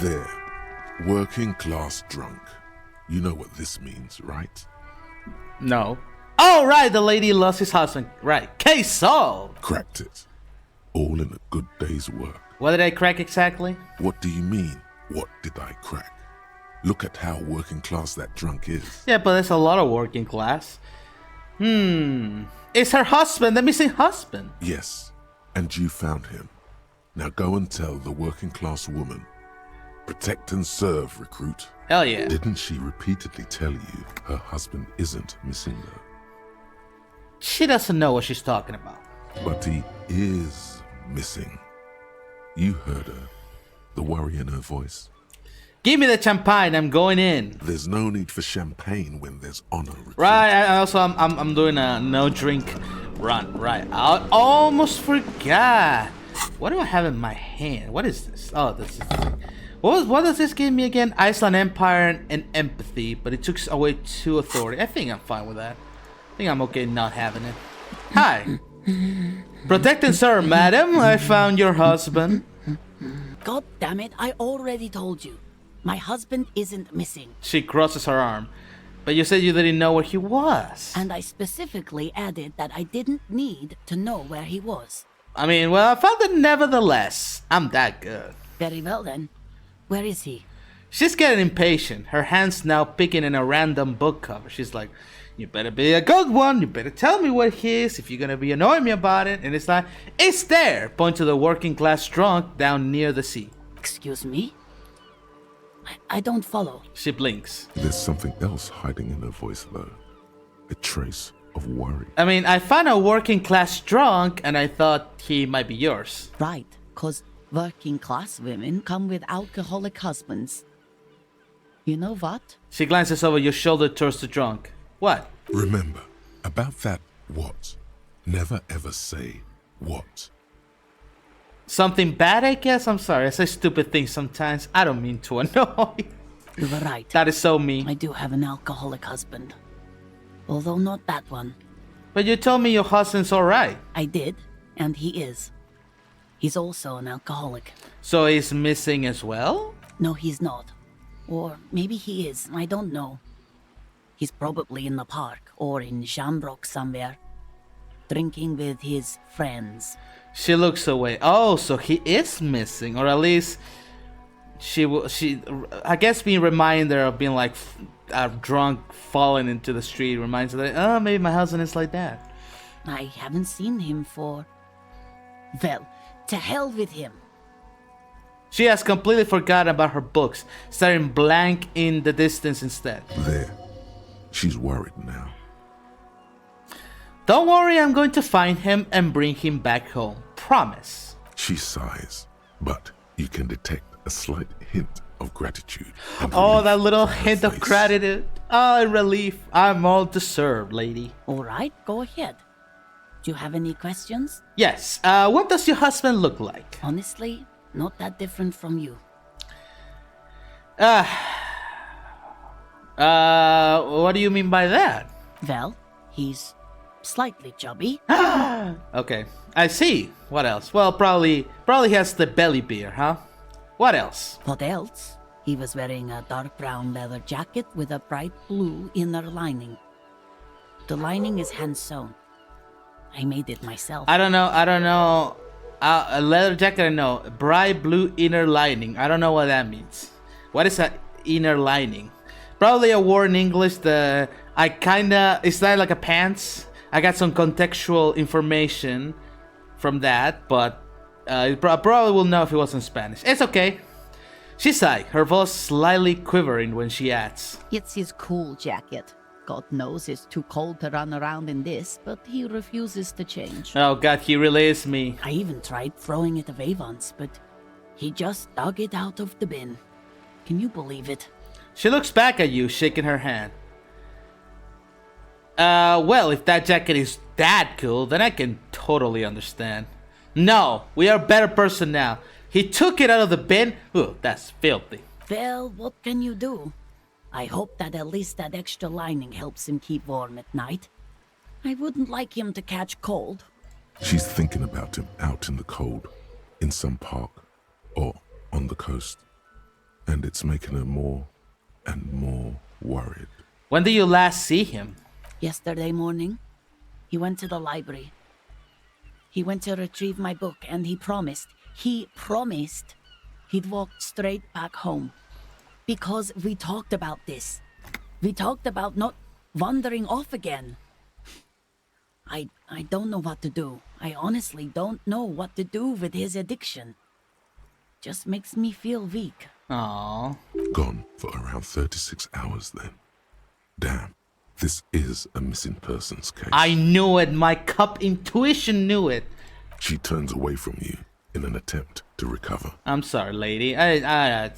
There. Working class drunk. You know what this means, right? No. Oh, right, the lady lost his husband. Right. Case solved. Cracked it. All in a good day's work. What did I crack exactly? What do you mean, what did I crack? Look at how working class that drunk is. Yeah, but there's a lot of working class. It's her husband, the missing husband. Yes, and you found him. Now go and tell the working class woman. Protect and serve, recruit. Hell yeah. Didn't she repeatedly tell you her husband isn't missing though? She doesn't know what she's talking about. But he is missing. You heard her. The worry in her voice. Give me the champagne, I'm going in. There's no need for champagne when there's honor, recruit. Right, I'm doing a no drink run. Right, I almost forgot. What do I have in my hand? What is this? Oh, this is the thing. What does this give me again? Iceland Empire and empathy, but it took away 2 authority. I think I'm fine with that. I think I'm okay not having it. Hi. Protect and serve, madam. I found your husband. God damn it, I already told you. My husband isn't missing. She crosses her arm. But you said you didn't know where he was. And I specifically added that I didn't need to know where he was. I mean, well, I found it nevertheless. I'm that good. Very well then. Where is he? She's getting impatient. Her hand's now picking in a random book cover. She's like, you better be a good one. You better tell me where he is if you're gonna be annoying me about it. And it's like, it's there. Point to the working class drunk down near the sea. Excuse me? I don't follow. She blinks. There's something else hiding in her voice though. A trace of worry. I mean, I found a working class drunk and I thought he might be yours. Right, cause working class women come with alcoholic husbands. You know what? She glances over your shoulder towards the drunk. What? Remember, about that what. Never ever say what. Something bad, I guess? I'm sorry, I say stupid things sometimes. I don't mean to annoy. You were right. That is so mean. I do have an alcoholic husband. Although not that one. But you told me your husband's alright. I did, and he is. He's also an alcoholic. So he's missing as well? No, he's not. Or maybe he is, I don't know. He's probably in the park or in Shamrock somewhere, drinking with his friends. She looks away. Oh, so he is missing, or at least she I guess being reminded of being like drunk falling into the street reminds her that, oh, maybe my husband is like that. I haven't seen him for... Well, to hell with him. She has completely forgotten about her books, staring blank in the distance instead. There. She's worried now. Don't worry, I'm going to find him and bring him back home. Promise. She sighs, but you can detect a slight hint of gratitude. Oh, that little hint of gratitude. Oh, relief. I'm all deserved, lady. All right, go ahead. Do you have any questions? Yes. What does your husband look like? Honestly, not that different from you. What do you mean by that? Well, he's slightly chubby. Okay, I see. What else? Well, probably has the belly beer, huh? What else? What else? He was wearing a dark brown leather jacket with a bright blue inner lining. The lining is hand sewn. I made it myself. I don't know. A leather jacket, I know. Bright blue inner lining. I don't know what that means. What is an inner lining? Probably a word in English that it's not like a pants. I got some contextual information from that, but I probably will know if it was in Spanish. It's okay. She sighed, her voice slightly quivering when she adds, It's his cool jacket. God knows it's too cold to run around in this, but he refuses to change. oh god, he really is me. I even tried throwing it away once, but he just dug it out of the bin. Can you believe it? She looks back at you, shaking her hand. Well, if that jacket is that cool, then I can totally understand. No, we are a better person now. He took it out of the bin. Ooh, that's filthy. Well, what can you do? I hope that at least that extra lining helps him keep warm at night. I wouldn't like him to catch cold. She's thinking about him out in the cold, in some park, or on the coast. And it's making her more and more worried. When did you last see him? Yesterday morning, he went to the library. He went to retrieve my book, and he promised he'd walk straight back home. Because we talked about this. We talked about not wandering off again. I don't know what to do. I honestly don't know what to do with his addiction. Just makes me feel weak. Aww. Gone for around 36 hours then. Damn, this is a missing persons case. I knew it. My cup intuition knew it. She turns away from you in an attempt to recover. I'm sorry, lady. I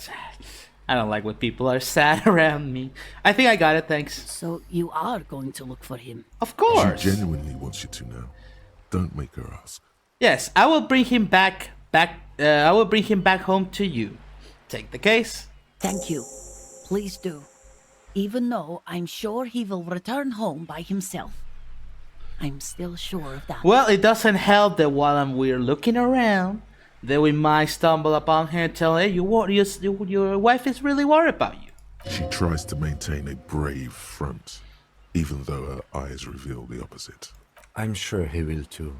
don't like when people are sad around me. I think I got it, thanks. So you are going to look for him? Of course. She genuinely wants you to now. Don't make her ask. Yes, I will bring him back home to you. Take the case. Thank you. Please do. Even though I'm sure he will return home by himself. I'm still sure of that. Well, it doesn't help that while we're looking around, that we might stumble upon her and tell her, your wife is really worried about you. She tries to maintain a brave front, even though her eyes reveal the opposite. I'm sure he will too.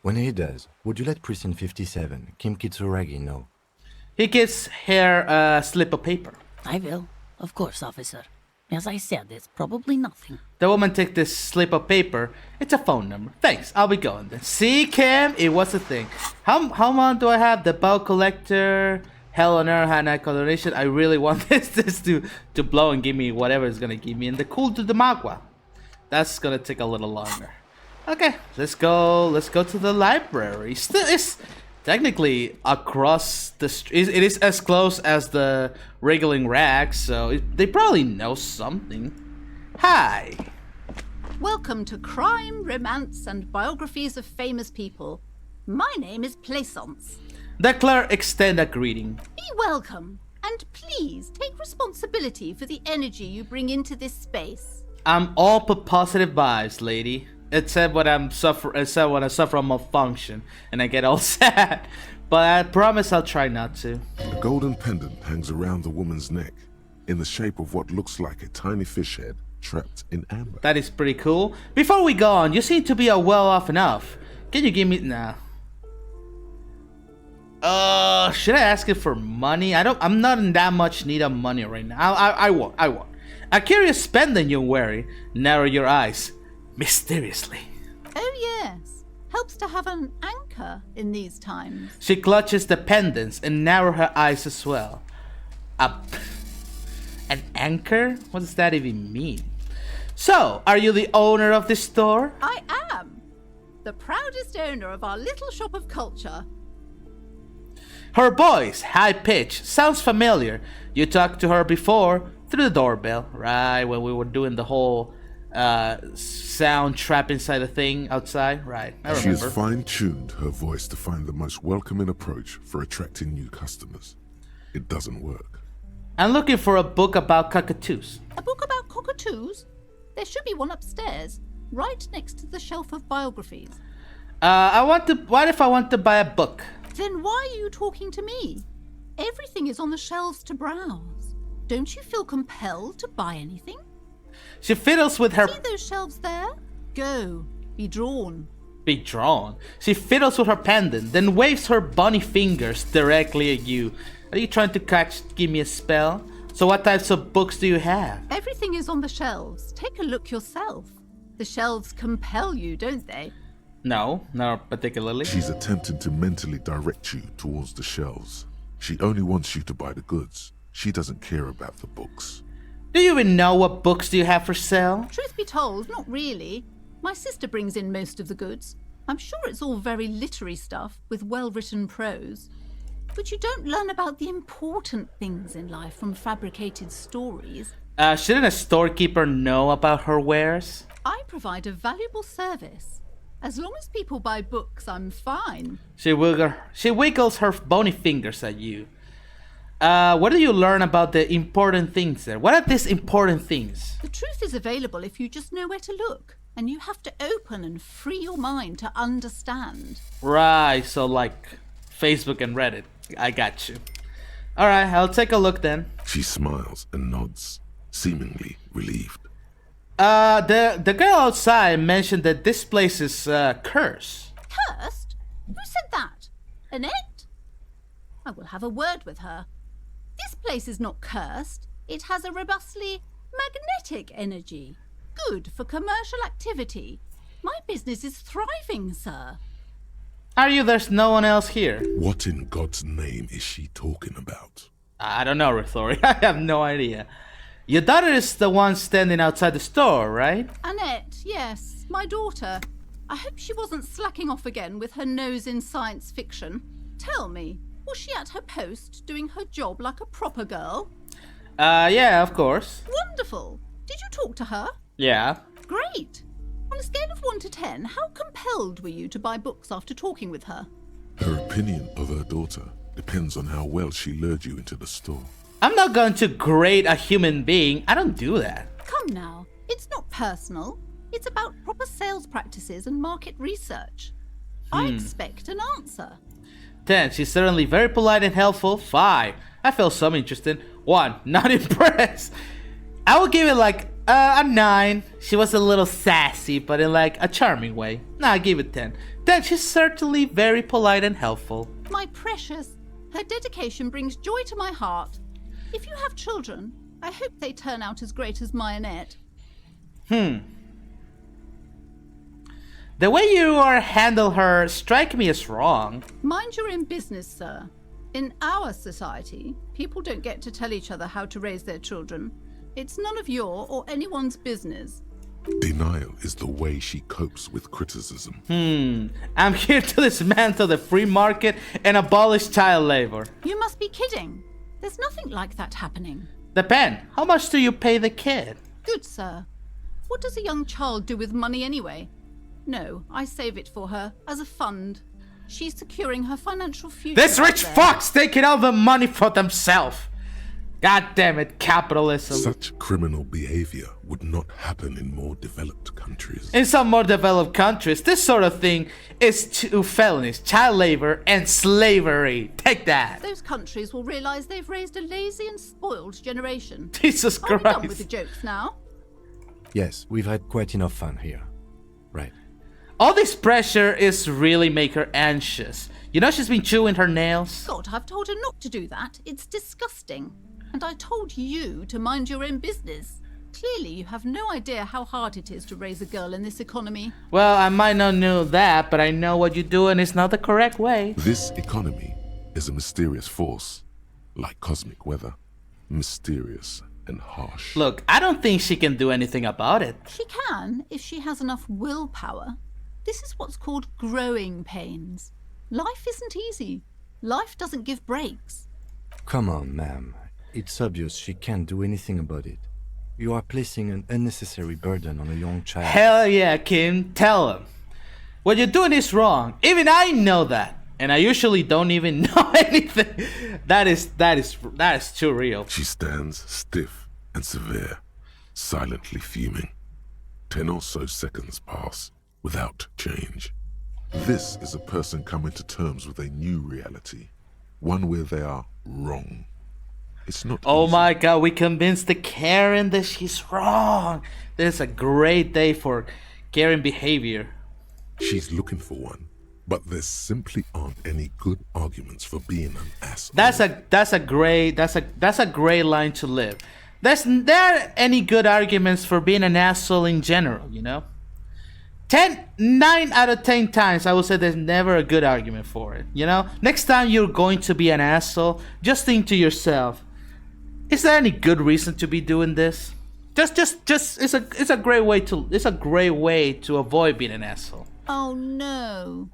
When he does, would you let Precinct 57, Kim Kitsuragi, know? He gives her a slip of paper. I will. Of course, officer. As I said, it's probably nothing. The woman takes this slip of paper. It's a phone number. Thanks, I'll be going then. See, Kim, it was a thing. How long do I have? The bow collector, hell on earth, high night coloration. I really want this to blow and give me whatever it's gonna give me. And the cool to the magua. That's gonna take a little longer. Okay, let's go to the library. Still, it's technically across the street. It is as close as the Wriggling Rags, so they probably know something. Hi. Welcome to Crime, Romance, and Biographies of Famous People. My name is Plaisance. The clerk extend a greeting. Be welcome, and please take responsibility for the energy you bring into this space. I'm all for positive vibes, lady. Except when I suffer a malfunction and I get all sad. But I promise I'll try not to. A golden pendant hangs around the woman's neck, in the shape of what looks like a tiny fish head trapped in amber. That is pretty cool. Before we go on, you seem to be well off enough. Can you give me nah? Should I ask it for money? I'm not in that much need of money right now. I won't. A curious pendant you're wearing. Narrow your eyes. Mysteriously. Oh yes, helps to have an anchor in these times. She clutches the pendants and narrow her eyes as well. An anchor? What does that even mean? So, are you the owner of this store? I am. The proudest owner of our little shop of culture. Her voice, high pitched, sounds familiar. You talked to her before through the doorbell, right? When we were doing the whole sound trap inside the thing outside, right? I remember. She has fine-tuned her voice to find the most welcoming approach for attracting new customers. It doesn't work. I'm looking for a book about cockatoos. A book about cockatoos? There should be one upstairs, right next to the shelf of biographies. What if I want to buy a book? Then why are you talking to me? Everything is on the shelves to browse. Don't you feel compelled to buy anything? She fiddles with her... See those shelves there? Go. Be drawn. Be drawn? She fiddles with her pendant, then waves her bunny fingers directly at you. Are you trying to give me a spell? So what types of books do you have? Everything is on the shelves. Take a look yourself. The shelves compel you, don't they? No, not particularly. She's attempting to mentally direct you towards the shelves. She only wants you to buy the goods. She doesn't care about the books. Do you even know what books do you have for sale? Truth be told, not really. My sister brings in most of the goods. I'm sure it's all very literary stuff with well-written prose. But you don't learn about the important things in life from fabricated stories. Shouldn't a storekeeper know about her wares? I provide a valuable service. As long as people buy books, I'm fine. She wiggles her bony fingers at you. What do you learn about the important things there? What are these important things? The truth is available if you just know where to look. And you have to open and free your mind to understand. Right, so like Facebook and Reddit. I got you. Alright, I'll take a look then. She smiles and nods, seemingly relieved. The girl outside mentioned that this place is cursed. Cursed? Who said that? Annette? I will have a word with her. This place is not cursed. It has a robustly magnetic energy. Good for commercial activity. My business is thriving, sir. Are you? There's no one else here. What in God's name is she talking about? I don't know, Rithori. I have no idea. Your daughter is the one standing outside the store, right? Annette, yes, my daughter. I hope she wasn't slacking off again with her nose in science fiction. Tell me, was she at her post doing her job like a proper girl? Yeah, of course. Wonderful. Did you talk to her? Yeah. Great. On a scale of 1 to 10, how compelled were you to buy books after talking with her? Her opinion of her daughter depends on how well she lured you into the store. I'm not going to grade a human being. I don't do that. Come now, it's not personal. It's about proper sales practices and market research. I expect an answer. 10. She's certainly very polite and helpful. 5. I feel some interest in. 1. Not impressed. I would give it like a 9. She was a little sassy, but in like a charming way. Nah, I give it 10. 10. She's certainly very polite and helpful. My precious, her dedication brings joy to my heart. If you have children, I hope they turn out as great as my Annette. The way you handle her strike me as wrong. Mind your own business, sir. In our society, people don't get to tell each other how to raise their children. It's none of your or anyone's business. Denial is the way she copes with criticism. I'm here to dismantle the free market and abolish child labor. You must be kidding. There's nothing like that happening. Depend. How much do you pay the kid? Good, sir. What does a young child do with money anyway? No, I save it for her as a fund. She's securing her financial future. This out rich there. fuck's taking all the money for themselves. God damn it, capitalism. Such criminal behavior would not happen in more developed countries. In some more developed countries, this sort of thing is 2 felonies: child labor and slavery. Take that. Those countries will realize they've raised a lazy and spoiled generation. Jesus Are we done with the Christ. jokes now? Yes, we've had quite enough fun here. Right. All this pressure is really make her anxious. You know she's been chewing her nails? God, I've told her not to do that. It's disgusting. And I told you to mind your own business. Clearly, you have no idea how hard it is to raise a girl in this economy. Well, I might not know that, but I know what you're doing is not the correct way. This economy is a mysterious force, like cosmic weather, mysterious and harsh. Look, I don't think she can do anything about it. She can, if she has enough willpower. This is what's called growing pains. Life isn't easy. Life doesn't give breaks. Come on, ma'am. It's obvious she can't do anything about it. You are placing an unnecessary burden on a young child. Hell yeah, Kim. Tell him. What you're doing is wrong. Even I know that. And I usually don't even know anything. That is too real. She stands stiff and severe, silently fuming. 10 or so seconds pass without change. This is a person coming to terms with a new reality, one where they are wrong. It's not Oh easy. my god, we convinced the Karen that she's wrong. This is a great day for Karen behavior. She's looking for one, but there simply aren't any good arguments for being an asshole. That's a great line to live. There aren't any good arguments for being an asshole in general, you know? 9 out of 10 times I would say there's never a good argument for it, you know? Next time you're going to be an asshole, just think to yourself, is there any good reason to be doing this? Just it's a great way to avoid being an asshole. Oh no.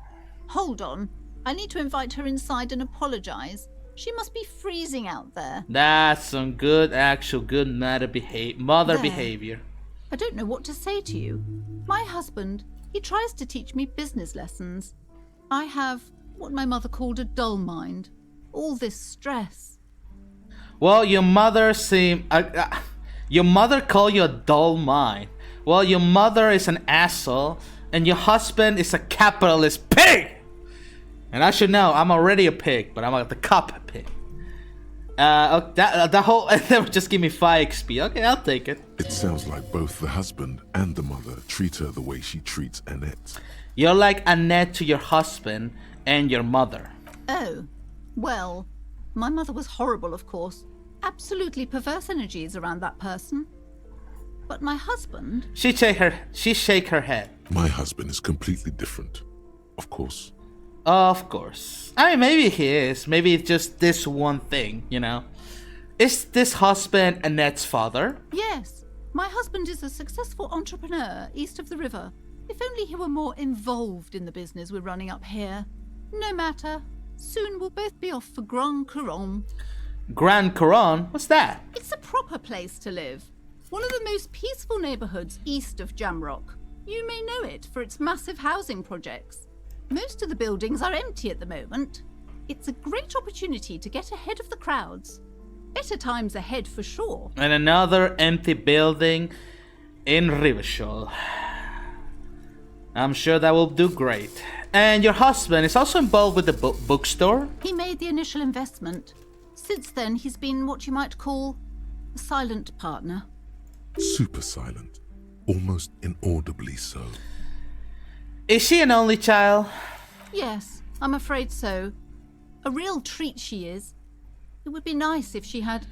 Hold on. I need to invite her inside and apologize. She must be freezing out there. That's some good mother There. behavior. I don't know what to say to you. My husband, he tries to teach me business lessons. I have what my mother called a dull mind. All this stress. Well, your mother your mother called you a dull mind. Well, your mother is an asshole, and your husband is a capitalist pig. And I should know, I'm already a pig, but I'm like the cop pig. The whole they would just give me 5 XP. Okay, I'll take it. It sounds like both the husband and the mother treat her the way she treats Annette. You're like Annette to your husband and your mother. Oh, well, my mother was horrible, of course. Absolutely perverse energies around that person. But my husband... She shake her head. My husband is completely different, of course. Of course. I mean, maybe he is. Maybe it's just this one thing, you know? Is this husband Annette's father? Yes, my husband is a successful entrepreneur east of the river. If only he were more involved in the business we're running up here. No matter. Soon we'll both be off for Grand Couronne. Grand Couronne? What's that? It's a proper place to live. One of the most peaceful neighbourhoods east of Jamrock. You may know it for its massive housing projects. Most of the buildings are empty at the moment. It's a great opportunity to get ahead of the crowds. Better times ahead for sure. And another empty building in Riverdale. I'm sure that will do great. And your husband is also involved with the bookstore? He made the initial investment. Since then, he's been what you might call a silent partner. Super silent. Almost inaudibly so. Is she an only child? Yes, I'm afraid so. A real treat she is. It would be nice if she had...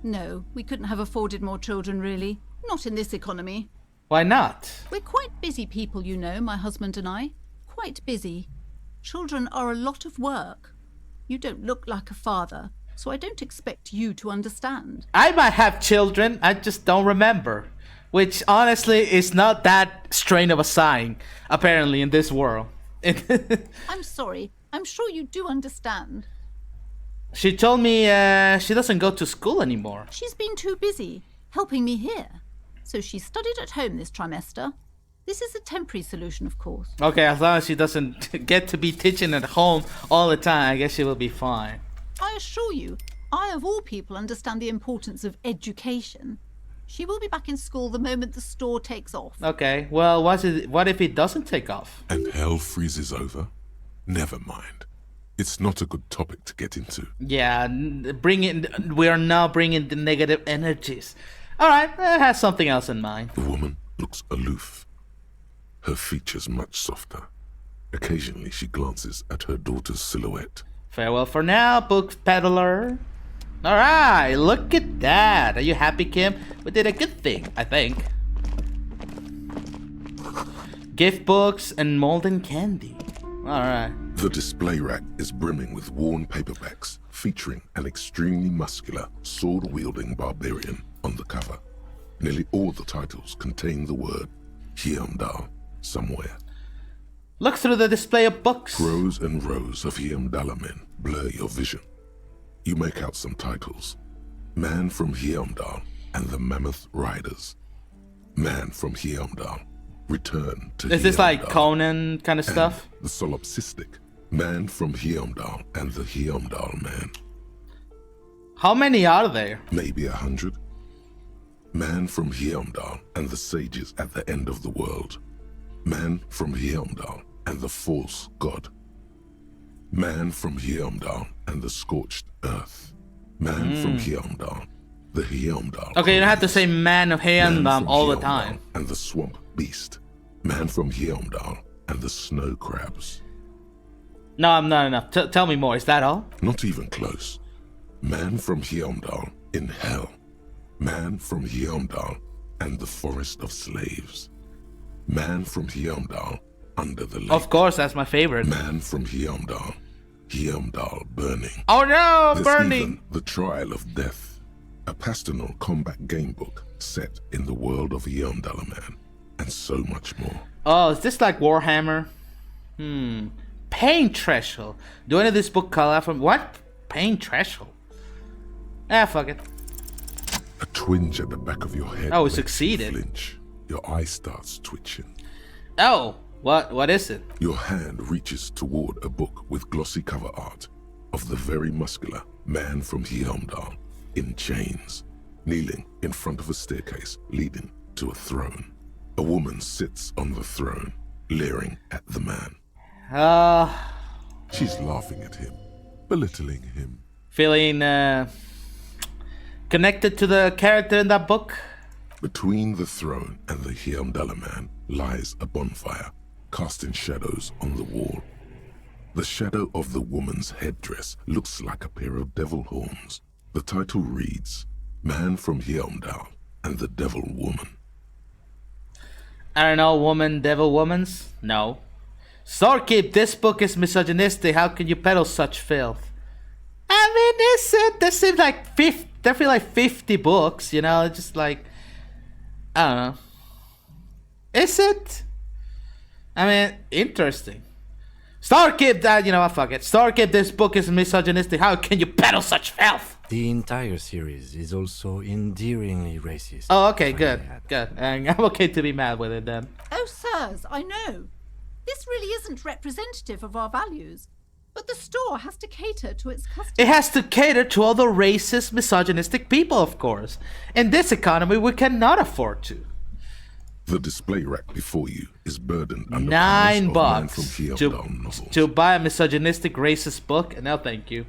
No, we couldn't have afforded more children, really. Not in this economy. Why not? We're quite busy people, you know, my husband and I. Quite busy. Children are a lot of work. You don't look like a father, so I don't expect you to understand. I might have children, I just don't remember. Which, honestly, is not that strange of a sign, apparently, in this world. I'm sorry. I'm sure you do understand. She told me she doesn't go to school anymore. She's been too busy helping me here. So she studied at home this trimester. This is a temporary solution, of course. Okay, as long as she doesn't get to be teaching at home all the time, I guess she will be fine. I assure you, I of all people understand the importance of education. She will be back in school the moment the store takes off. Okay, well, what if it doesn't take off? And hell freezes over? Never mind. It's not a good topic to get into. Yeah, we are now bringing the negative energies. Alright, I have something else in mind. The woman looks aloof. Her features much softer. Occasionally she glances at her daughter's silhouette. Farewell for now, book peddler. Alright, look at that. Are you happy, Kim? We did a good thing, I think. Gift books and molten candy. Alright. The display rack is brimming with worn paperbacks featuring an extremely muscular, sword-wielding barbarian on the cover. Nearly all the titles contain the word Heimdall somewhere. Look through the display of books. Rows and rows of Heimdall men blur your vision. You make out some titles. Man from Heimdall and the Mammoth Riders. Man from Heimdall. Return to Is this like Heimdall. Conan kind of And stuff? the solipsistic. Man from Heimdall and the Heimdall Man. How many are there? Maybe 100. Man from Heimdall and the sages at the end of the world. Man from Heimdall and the false god. Man from Heimdall and the scorched earth. Man from Heimdall, the Heimdall. Okay, you don't have to say man of Man Heimdall from all the Heimdall time. And the swamp beast. Man from Heimdall and the snow crabs. No, I'm not enough. Tell me more. Is that all? Not even close. Man from Heimdall in hell. Man from Heimdall and the forest of slaves. Man from Heimdall under the lake. Of course, that's my favorite. Man from Heimdall. Heimdall burning. Oh no, There's burning! even The Trial of Death, a pastoral combat game book set in the world of Heimdall Man, and so much more. Oh, is this like Warhammer? Pain Threshold. Do any of this book call out from what? Pain Threshold. Fuck it. A twinge at the back of your head. Oh, it makes you succeeded. Flinch. Your eye starts twitching. Oh, what is it? Your hand reaches toward a book with glossy cover art of the very muscular man from Heimdall in chains, kneeling in front of a staircase leading to a throne. A woman sits on the throne, leering at the man. Uh, She's laughing at him, belittling him. feeling connected to the character in that book? Between the throne and the Hyamdalaman lies a bonfire, casting shadows on the wall. The shadow of the woman's headdress looks like a pair of devil horns. The title reads, Man from Hyamdal and the Devil Woman. I don't know, woman, devil, womans? No. Starkeep, this book is misogynistic. How can you peddle such filth? I mean, is it? There seems like 50, there feel like 50 books, you know? It's just like, I don't know. Is it? I mean, interesting. Starkeep, that, you know what, fuck it. Starkeep, this book is misogynistic. How can you peddle such filth? The entire series is also endearingly racist. Oh, okay, if I good, may add. good. And I'm okay to be mad with it then. Oh, sirs, I know. This really isn't representative of our values. But the store has to cater to its customers. It has to cater to all the racist, misogynistic people, of course. In this economy, we cannot afford to. The display rack before you is burdened under $9 Man from Hyamdal novels. to buy a misogynistic, racist book? No, thank you.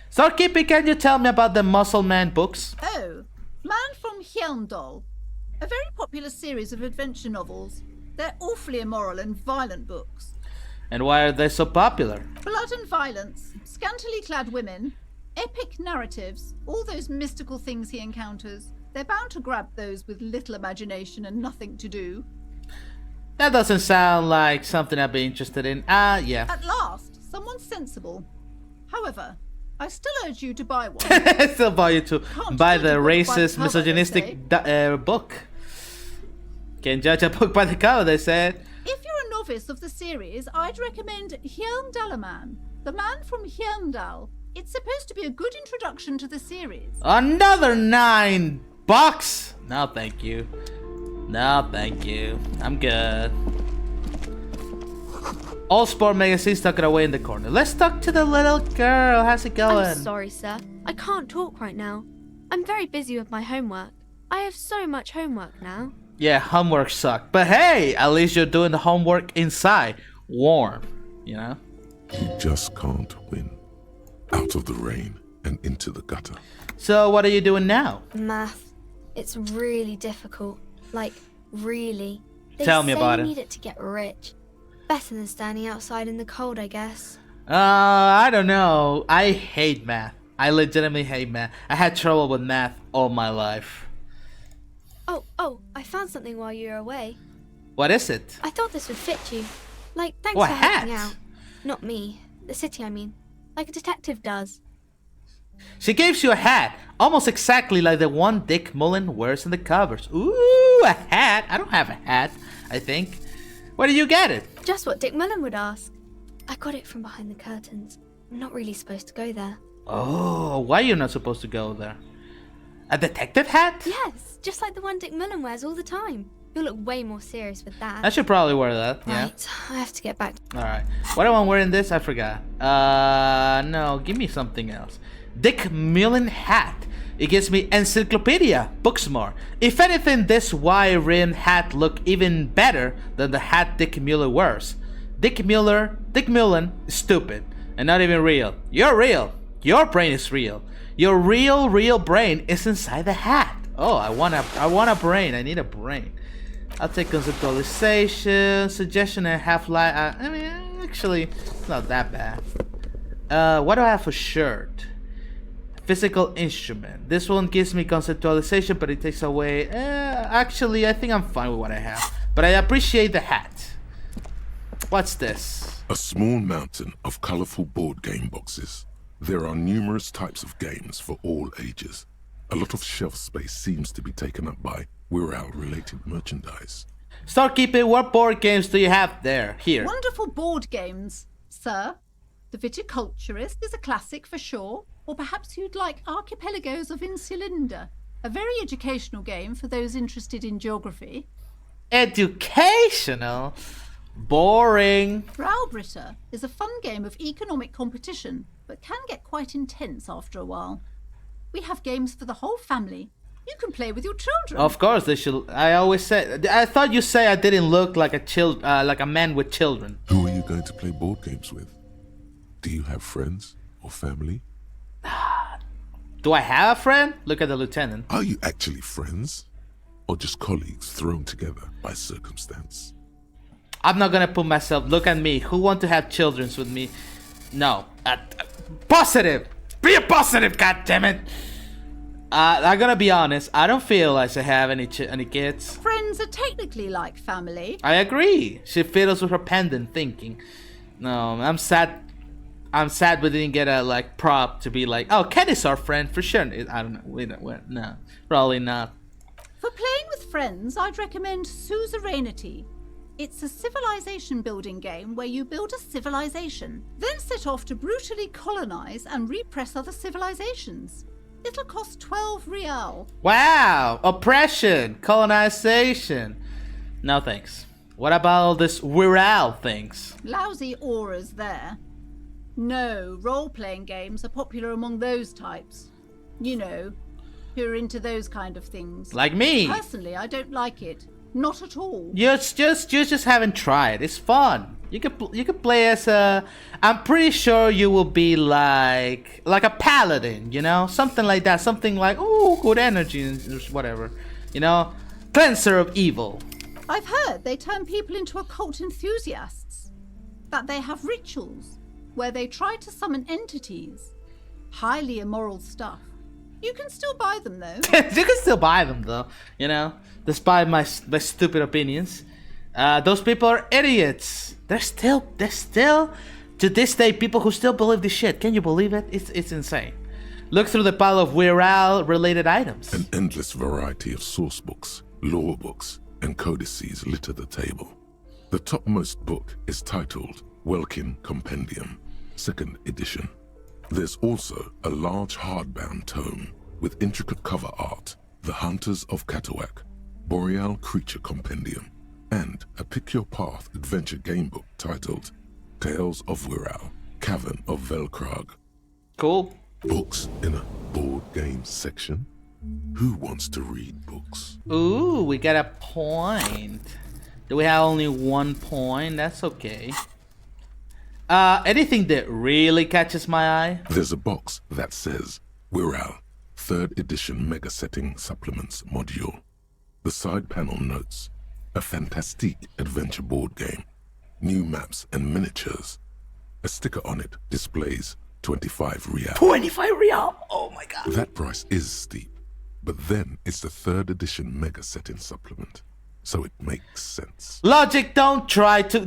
Starkeeper, can you tell me about the Muscle Man books? Oh, Man from Hyamdal. A very popular series of adventure novels. They're awfully immoral and violent books. And why are they so popular? Blood and violence, scantily clad women, epic narratives, all those mystical things he encounters. They're bound to grab those with little imagination and nothing to do. That doesn't sound like something I'd be interested in. Yeah. At last, someone sensible. However, I still urge you to buy one. I still buy you to Can't buy judge the a book by the racist, cover, misogynistic they book. Can't judge a book by the cover, they said. If you're a novice of the series, I'd recommend Hyamdalaman, the Man from Hyamdal. It's supposed to be a good introduction to the series. Another $9? No, thank you. No, thank you. I'm good. All Sport magazines tuck it away in the corner. Let's talk to the little girl. How's it going? I'm sorry, sir. I can't talk right now. I'm very busy with my homework. I have so much homework now. Yeah, homework sucked. But hey, at least you're doing the homework inside. Warm, you know? You just can't win. Out of the rain and into the gutter. So what are you doing now? Math. It's really difficult. Like, really. They Tell me about say it. you need it to get rich. Better than standing outside in the cold, I guess. I don't know. I hate math. I legitimately hate math. I had trouble with math all my life. Oh, I found something while you were away. What is it? I thought this would fit you. Like, thanks What, for helping hat? out. Not me. The city, I mean. Like a detective does. She gives you a hat, almost exactly like the one Dick Mullen wears in the covers. Ooh, a hat. I don't have a hat, I think. Where did you get it? Just what Dick Mullen would ask. I got it from behind the curtains. I'm not really supposed to go there. Oh, why are you not supposed to go there? A detective hat? Yes, just like the one Dick Mullen wears all the time. You'll look way more serious with that. I should probably wear that, yeah. Right, I have to get back. Alright. What am I wearing this? I forgot. No, give me something else. Dick Mullen hat. It gives me encyclopedia, books more. If anything, this wide-rimmed hat look even better than the hat Dick Mullen wears. Dick Mullen is stupid and not even real. You're real. Your brain is real. Your real brain is inside the hat. Oh, I want a brain. I need a brain. I'll take conceptualization, suggestion, and half-life. I mean, actually, it's not that bad. What do I have for shirt? Physical instrument. This one gives me conceptualization, but it takes away. Actually, I think I'm fine with what I have. But I appreciate the hat. What's this? A small mountain of colorful board game boxes. There are numerous types of games for all ages. A lot of shelf space seems to be taken up by Wirral-related merchandise. Starkeeper, what board games do you have there? Here. Wonderful board games, sir. The Viticulturist is a classic for sure. Or perhaps you'd like Archipelagos of Insulinda, a very educational game for those interested in geography. Educational? Boring. Raubritter is a fun game of economic competition, but can get quite intense after a while. We have games for the whole family. You can play with your children. Of course they should. I always say. I thought you say I didn't look like like a man with children. Who are you going to play board games with? Do you have friends or family? Do I have a friend? Look at the lieutenant. Are you actually friends? Or just colleagues thrown together by circumstance? I'm not gonna put myself. Look at me. Who want to have children with me? No. Positive. Be a positive. God damn it. I'm gonna be honest. I don't feel like I have any kids. Friends are technically like family. I agree. She fiddles with her pendant, thinking. No, I'm sad. I'm sad we didn't get a like prop to be like, oh, Ken is our friend for sure. I don't know. No, probably not. For playing with friends, I'd recommend Suzerainty. It's a civilization building game where you build a civilization, then set off to brutally colonize and repress other civilizations. It'll cost 12 real. Wow, oppression, colonization. No thanks. What about all this viral things? Lousy auras there. No, role-playing games are popular among those types. You know, who are into those kind of things. Like me. Personally, I don't like it. Not at all. You just haven't tried. It's fun. You could play as a. I'm pretty sure you will be like a paladin, you know, something like that. Something like good energy and whatever, you know, cleanser of evil. I've heard they turn people into occult enthusiasts. That they have rituals where they try to summon entities. Highly immoral stuff. You can still buy them though. You can still buy them though, you know, despite my stupid opinions. Those people are idiots. There's still to this day people who still believe this shit. Can you believe it? It's insane. Look through the pile of viral related items. An endless variety of source books, lore books, and codices litter the table. The topmost book is titled Welkin Compendium, 2nd edition. There's also a large hardbound tome with intricate cover art, The Hunters of Katawak, Boreal Creature Compendium, and a Pick Your Path adventure game book titled Tales of Wirral, Cavern of Velkrag. Cool. Books in a board game section? Who wants to read books? Ooh, we got a point. Do we have only 1 point? That's okay. Anything that really catches my eye? There's a box that says Wirral, 3rd edition Mega Setting Supplements Module. The side panel notes, a fantastique adventure board game, new maps and miniatures. A sticker on it displays 25 real. 25 real! Oh my god. That price is steep, but then it's the 3rd edition Mega Setting Supplement, so it makes sense. Logic, don't try to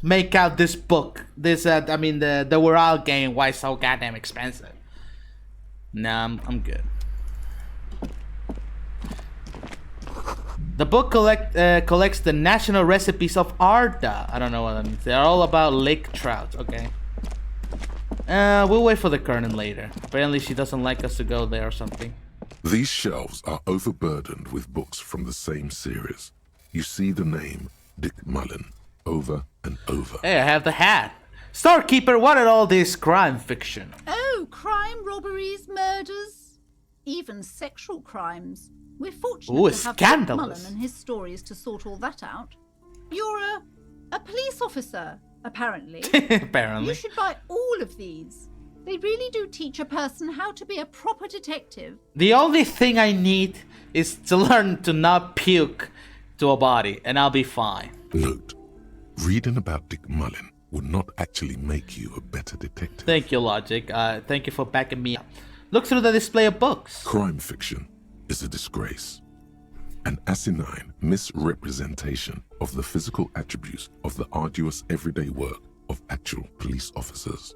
make out this book. This the Wirral game. Why it's so goddamn expensive? Nah, I'm good. The book collects the national recipes of Arda. I don't know what that means. They're all about lake trout. Okay. We'll wait for the Colonel later. Apparently she doesn't like us to go there or something. These shelves are overburdened with books from the same series. You see the name Dick Mullen over and over. Hey, I have the hat. Storekeeper, what are all this crime fiction? Oh, crime, robberies, murders, even sexual crimes. We're fortunate Ooh, to have scandalous. Mullen and his stories to sort all that out. You're a police officer, apparently. Apparently. You should buy all of these. They really do teach a person how to be a proper detective. The only thing I need is to learn to not puke to a body, and I'll be fine. Note, reading about Dick Mullen would not actually make you a better detective. Thank you, Logic. Thank you for backing me up. Look through the display of books. Crime fiction is a disgrace. An asinine misrepresentation of the physical attributes of the arduous everyday work of actual police officers.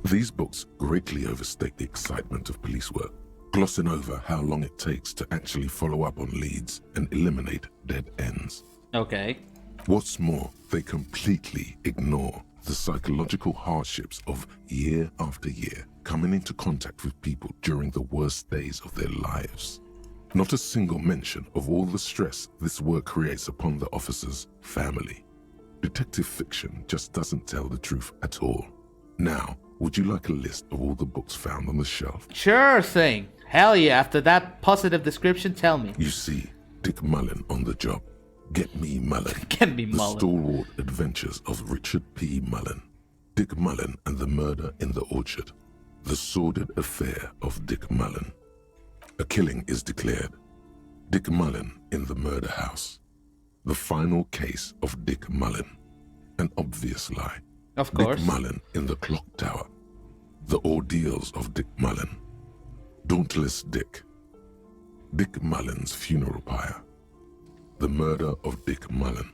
These books greatly overstate the excitement of police work, glossing over how long it takes to actually follow up on leads and eliminate dead ends. Okay. What's more, they completely ignore the psychological hardships of year after year coming into contact with people during the worst days of their lives. Not a single mention of all the stress this work creates upon the officer's family. Detective fiction just doesn't tell the truth at all. Now, would you like a list of all the books found on the shelf? Sure thing. Hell yeah, after that positive description, tell me. You see, Dick Mullen on the job. Get Me Mullen. Get Me The Mullen. Stalwart Adventures of Richard P. Mullen. Dick Mullen and the Murder in the Orchard. The sordid affair of Dick Mullen. A killing is declared. Dick Mullen in the murder house. The final case of Dick Mullen. An obvious lie. Of course. Dick Mullen in the clock tower. The ordeals of Dick Mullen. Dauntless Dick. Dick Mullen's funeral pyre. The murder of Dick Mullen.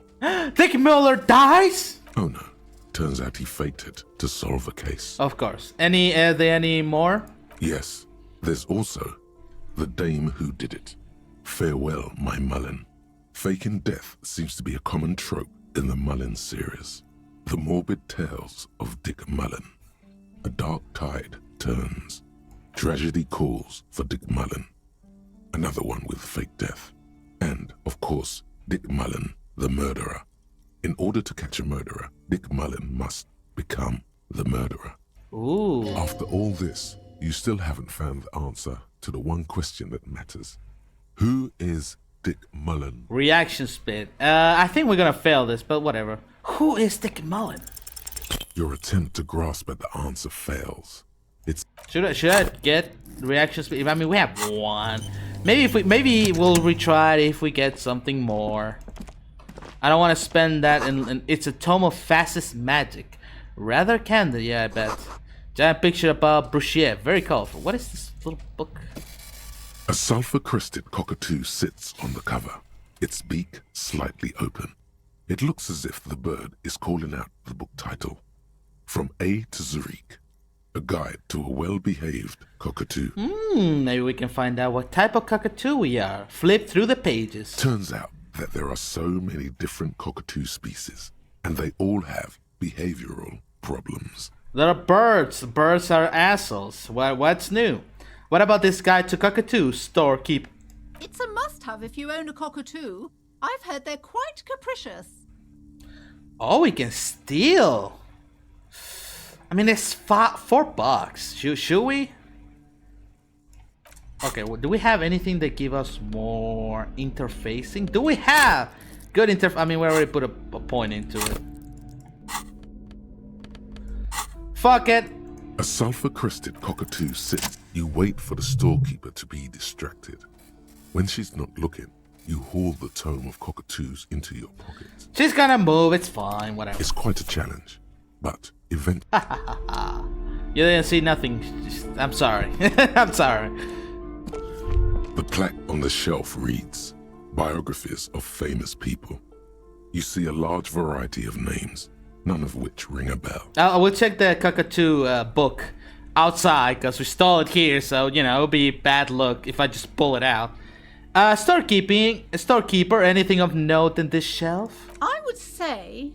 Dick Miller dies? Oh no. Turns out he faked it to solve a case. Of course. Are there any more? Yes. There's also the dame who did it. Farewell, my Mullen. Faking death seems to be a common trope in the Mullen series. The morbid tales of Dick Mullen. A dark tide turns. Tragedy calls for Dick Mullen. Another one with fake death. And, of course, Dick Mullen, the murderer. In order to catch a murderer, Dick Mullen must become the murderer. Ooh. After all this, you still haven't found the answer to the one question that matters. Who is Dick Mullen? Reaction spit. I think we're gonna fail this, but whatever. Who is Dick Mullen? Your attempt to grasp at the answer fails. It's Should I get reaction spit? I mean, we have one. Maybe we'll retry it if we get something more. I don't want to spend that in it's a tome of fascist magic. Rather candid, yeah, I bet. Giant picture about Bruchier, very colorful. What is this little book? a sulfur-crested cockatoo sits on the cover, its beak slightly open. It looks as if the bird is calling out the book title, From A to Zurich, a guide to a well-behaved cockatoo. Maybe we can find out what type of cockatoo we are. Flip through the pages. Turns out that there are so many different cockatoo species, and they all have behavioral problems. There are birds. Birds are assholes. What's new? What about this guide to cockatoo, storekeeper? It's a must-have if you own a cockatoo. I've heard they're quite capricious. Oh, we can steal. I mean, it's $4. Should we? Okay, well, do we have anything that give us more interfacing? Do we have good I mean, we already put a point into it. Fuck it. A sulfur-crested cockatoo sits. You wait for the storekeeper to be distracted. When she's not looking, you haul the tome of cockatoos into your pocket. She's gonna move, it's fine, whatever. It's quite a challenge, but eventually... You didn't see nothing. I'm sorry. I'm sorry. The plaque on the shelf reads, Biographies of Famous People. You see a large variety of names, none of which ring a bell. I will check the cockatoo book outside, because we stole it here, so, you know, it'll be bad luck if I just pull it out. Storekeeper, anything of note in this shelf? I would say...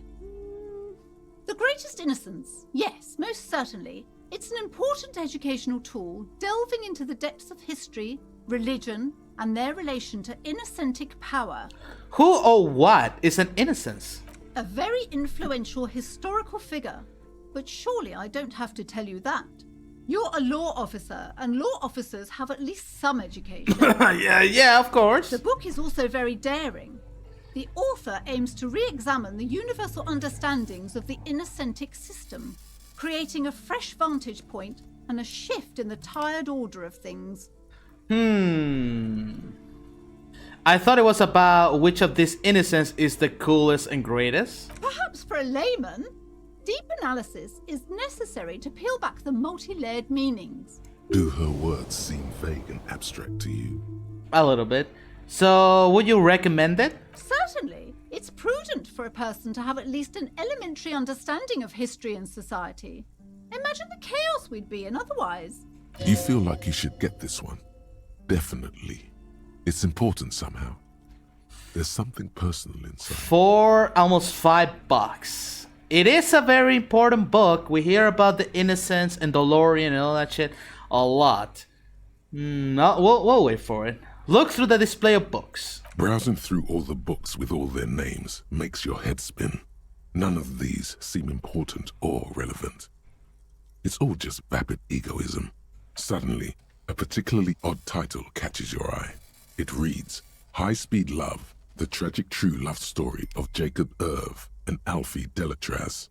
The Greatest Innocence. Yes, most certainly. It's an important educational tool, delving into the depths of history, religion, and their relation to innocentic power. Who or what is an innocence? A very influential historical figure. But surely I don't have to tell you that. You're a law officer, and law officers have at least some education. yeah, of course. The book is also very daring. The author aims to re-examine the universal understandings of the innocentic system, creating a fresh vantage point and a shift in the tired order of things. I thought it was about which of these innocents is the coolest and greatest. Perhaps for a layman, deep analysis is necessary to peel back the multi-layered meanings. Do her words seem vague and abstract to you? A little bit. So, would you recommend it? Certainly. It's prudent for a person to have at least an elementary understanding of history and society. Imagine the chaos we'd be in otherwise. You feel like you should get this one? Definitely. It's important somehow. There's something personal inside. For almost $5. It is a very important book. We hear about the innocence and DeLorean and all that shit a lot. No, we'll wait for it. Look through the display of books. Browsing through all the books with all their names makes your head spin. None of these seem important or relevant. It's all just vapid egoism. Suddenly, a particularly odd title catches your eye. It reads, High Speed Love, the tragic true love story of Jacob Irv and Alfie Delatraz,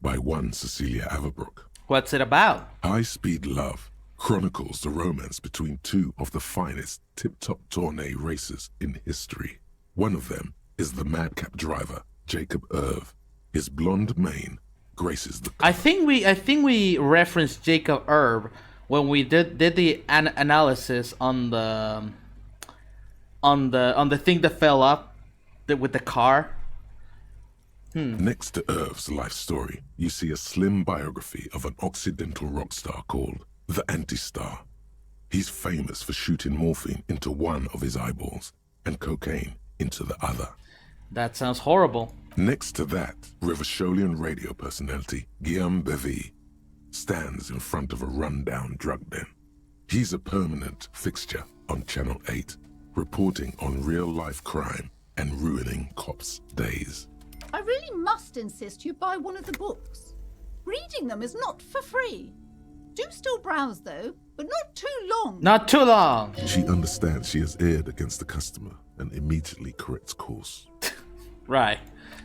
by one Cecilia Averbrook. What's it about? High Speed Love chronicles the romance between two of the finest tip-top tourney racers in history. One of them is the madcap driver, Jacob Irv. His blonde mane graces the I think we referenced Jacob Irv when we did the analysis on the thing that fell up with the car. Next to Irv's life story, you see a slim biography of an Occidental rock star called the Anti-Star. He's famous for shooting morphine into one of his eyeballs and cocaine into the other. That sounds horrible. Next to that, Rivasholian radio personality Guillaume Bevy stands in front of a rundown drug den. He's a permanent fixture on Channel 8, reporting on real-life crime and ruining cops' days. I really must insist you buy one of the books. Reading them is not for free. Do still browse, though, but not too long. Not too long. She understands she has erred against the customer and immediately corrects course. Right.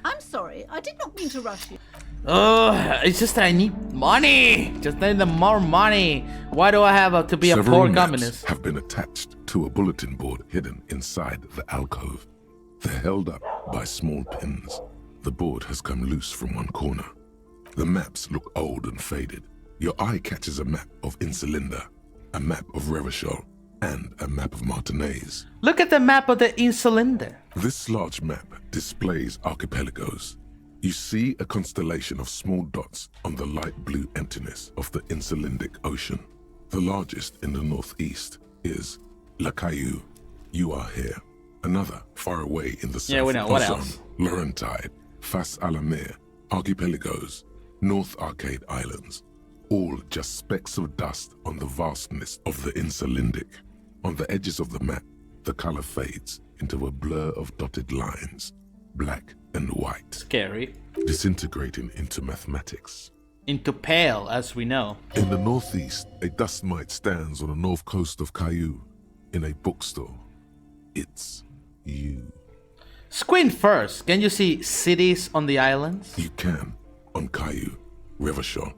I'm sorry, I did not mean to rush you. Oh, it's just that I need money. Just need the more money. Why do I have to be a Several poor maps communist? have been attached to a bulletin board hidden inside the alcove. They're held up by small pins. The board has come loose from one corner. The maps look old and faded. Your eye catches a map of Insulinda, a map of Revachol, and a map of Martinez. Look at the map of the Insulinda. This large map displays archipelagos. You see a constellation of small dots on the light blue emptiness of the Insulindic Ocean. The largest in the northeast is La Caillou. You are here. Another far away in the south. Yeah, we know. What else? Laurentide, Fas a la Mer, Archipelagos, North Arcade Islands. All just specks of dust on the vastness of the Insulindic. On the edges of the map, the color fades into a blur of dotted lines, black and white, Scary. disintegrating into mathematics. Into pale, as we know. In the northeast, a dust mite stands on the north coast of Caillou in a bookstore. It's you. Squint first. Can you see cities on the islands? You can on Caillou, Revachol,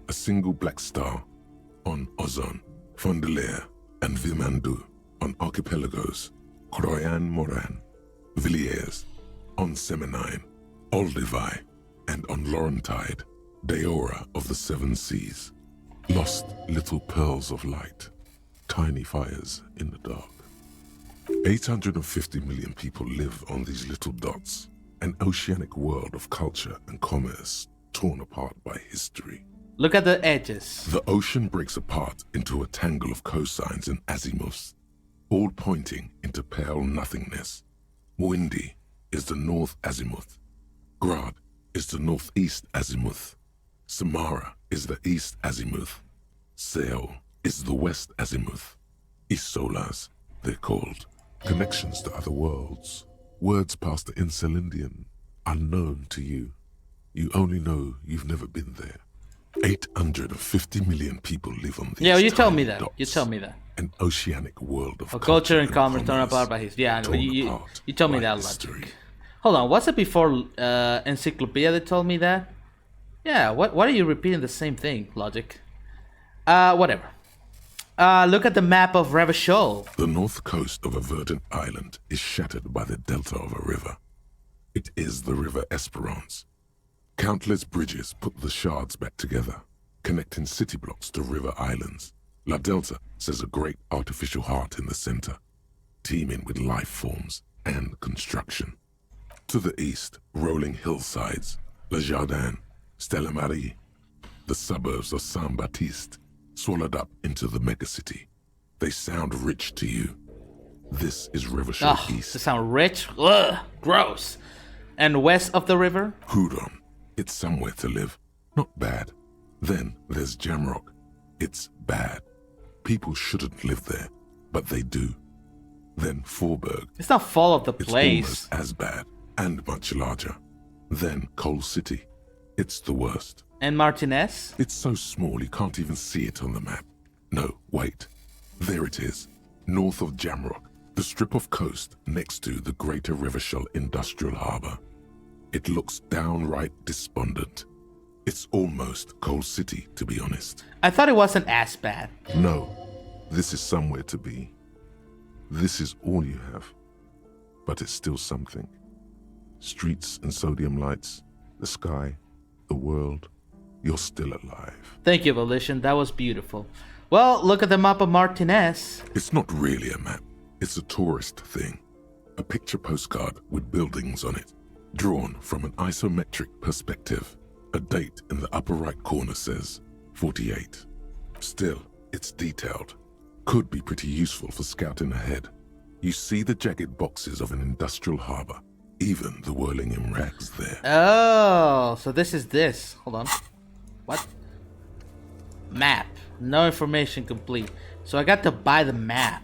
a single black star on Ozon, Fondelier, and Vilmandu on archipelagos, Croyan Moran, Villiers, on Semenine, Olduvai, and on Laurentide, Deora of the Seven Seas. Lost little pearls of light, tiny fires in the dark. 850 million people live on these little dots, an oceanic world of culture and commerce torn apart by history. Look at the edges. The ocean breaks apart into a tangle of cosines and azimuths, all pointing into pale nothingness. Windy is the north azimuth. Grad is the northeast azimuth. Samara is the east azimuth. Seol is the west azimuth. Isolas, they're called. Connections to other worlds. Words past the Insulindian, unknown to you. You only know you've never been there. 850 million people live on these Yeah, you told me tiny that. dots. You told me that. An oceanic world of Culture and commerce torn apart by history. Yeah, torn you apart told me by that history. logic. Hold on, was it before Encyclopedia that told me that? Yeah, what are you repeating the same thing, logic? Whatever. Look at the map of Revachol. The north coast of a verdant island is shattered by the delta of a river. It is the River Esperance. Countless bridges put the shards back together, connecting city blocks to river islands. La Delta says a great artificial heart in the center, teeming with life forms and construction. To the east, rolling hillsides, Le Jardin, Stella Marie, the suburbs of Saint-Baptiste, swallowed up into the megacity. They sound rich to you. This is Revachol Ugh, East. they sound rich. Ugh, gross. And west of the river? Hudon, it's somewhere to live. Not bad. Then there's Jamrock. It's bad. People shouldn't live there, but they do. Then Forberg. It's not fall of the It's place. almost as bad and much larger. Then Coal City. It's the worst. And Martinez? It's so small you can't even see it on the map. No, wait. There it is. North of Jamrock, the strip of coast next to the Greater Revachol Industrial Harbour. It looks downright despondent. It's almost Coal City, to be honest. I thought it wasn't as bad. No, this is somewhere to be. This is all you have. But it's still something. Streets and sodium lights, the sky, the world. You're still alive. Thank you, Volition. That was beautiful. Well, look at the map of Martinez. It's not really a map. It's a tourist thing. A picture postcard with buildings on it, drawn from an isometric perspective. A date in the upper right corner says 48. Still, it's detailed. Could be pretty useful for scouting ahead. You see the jagged boxes of an industrial harbor, even the whirling in rags there. Oh, so this is this. Hold on. What? Map. No information complete. So I got to buy the map.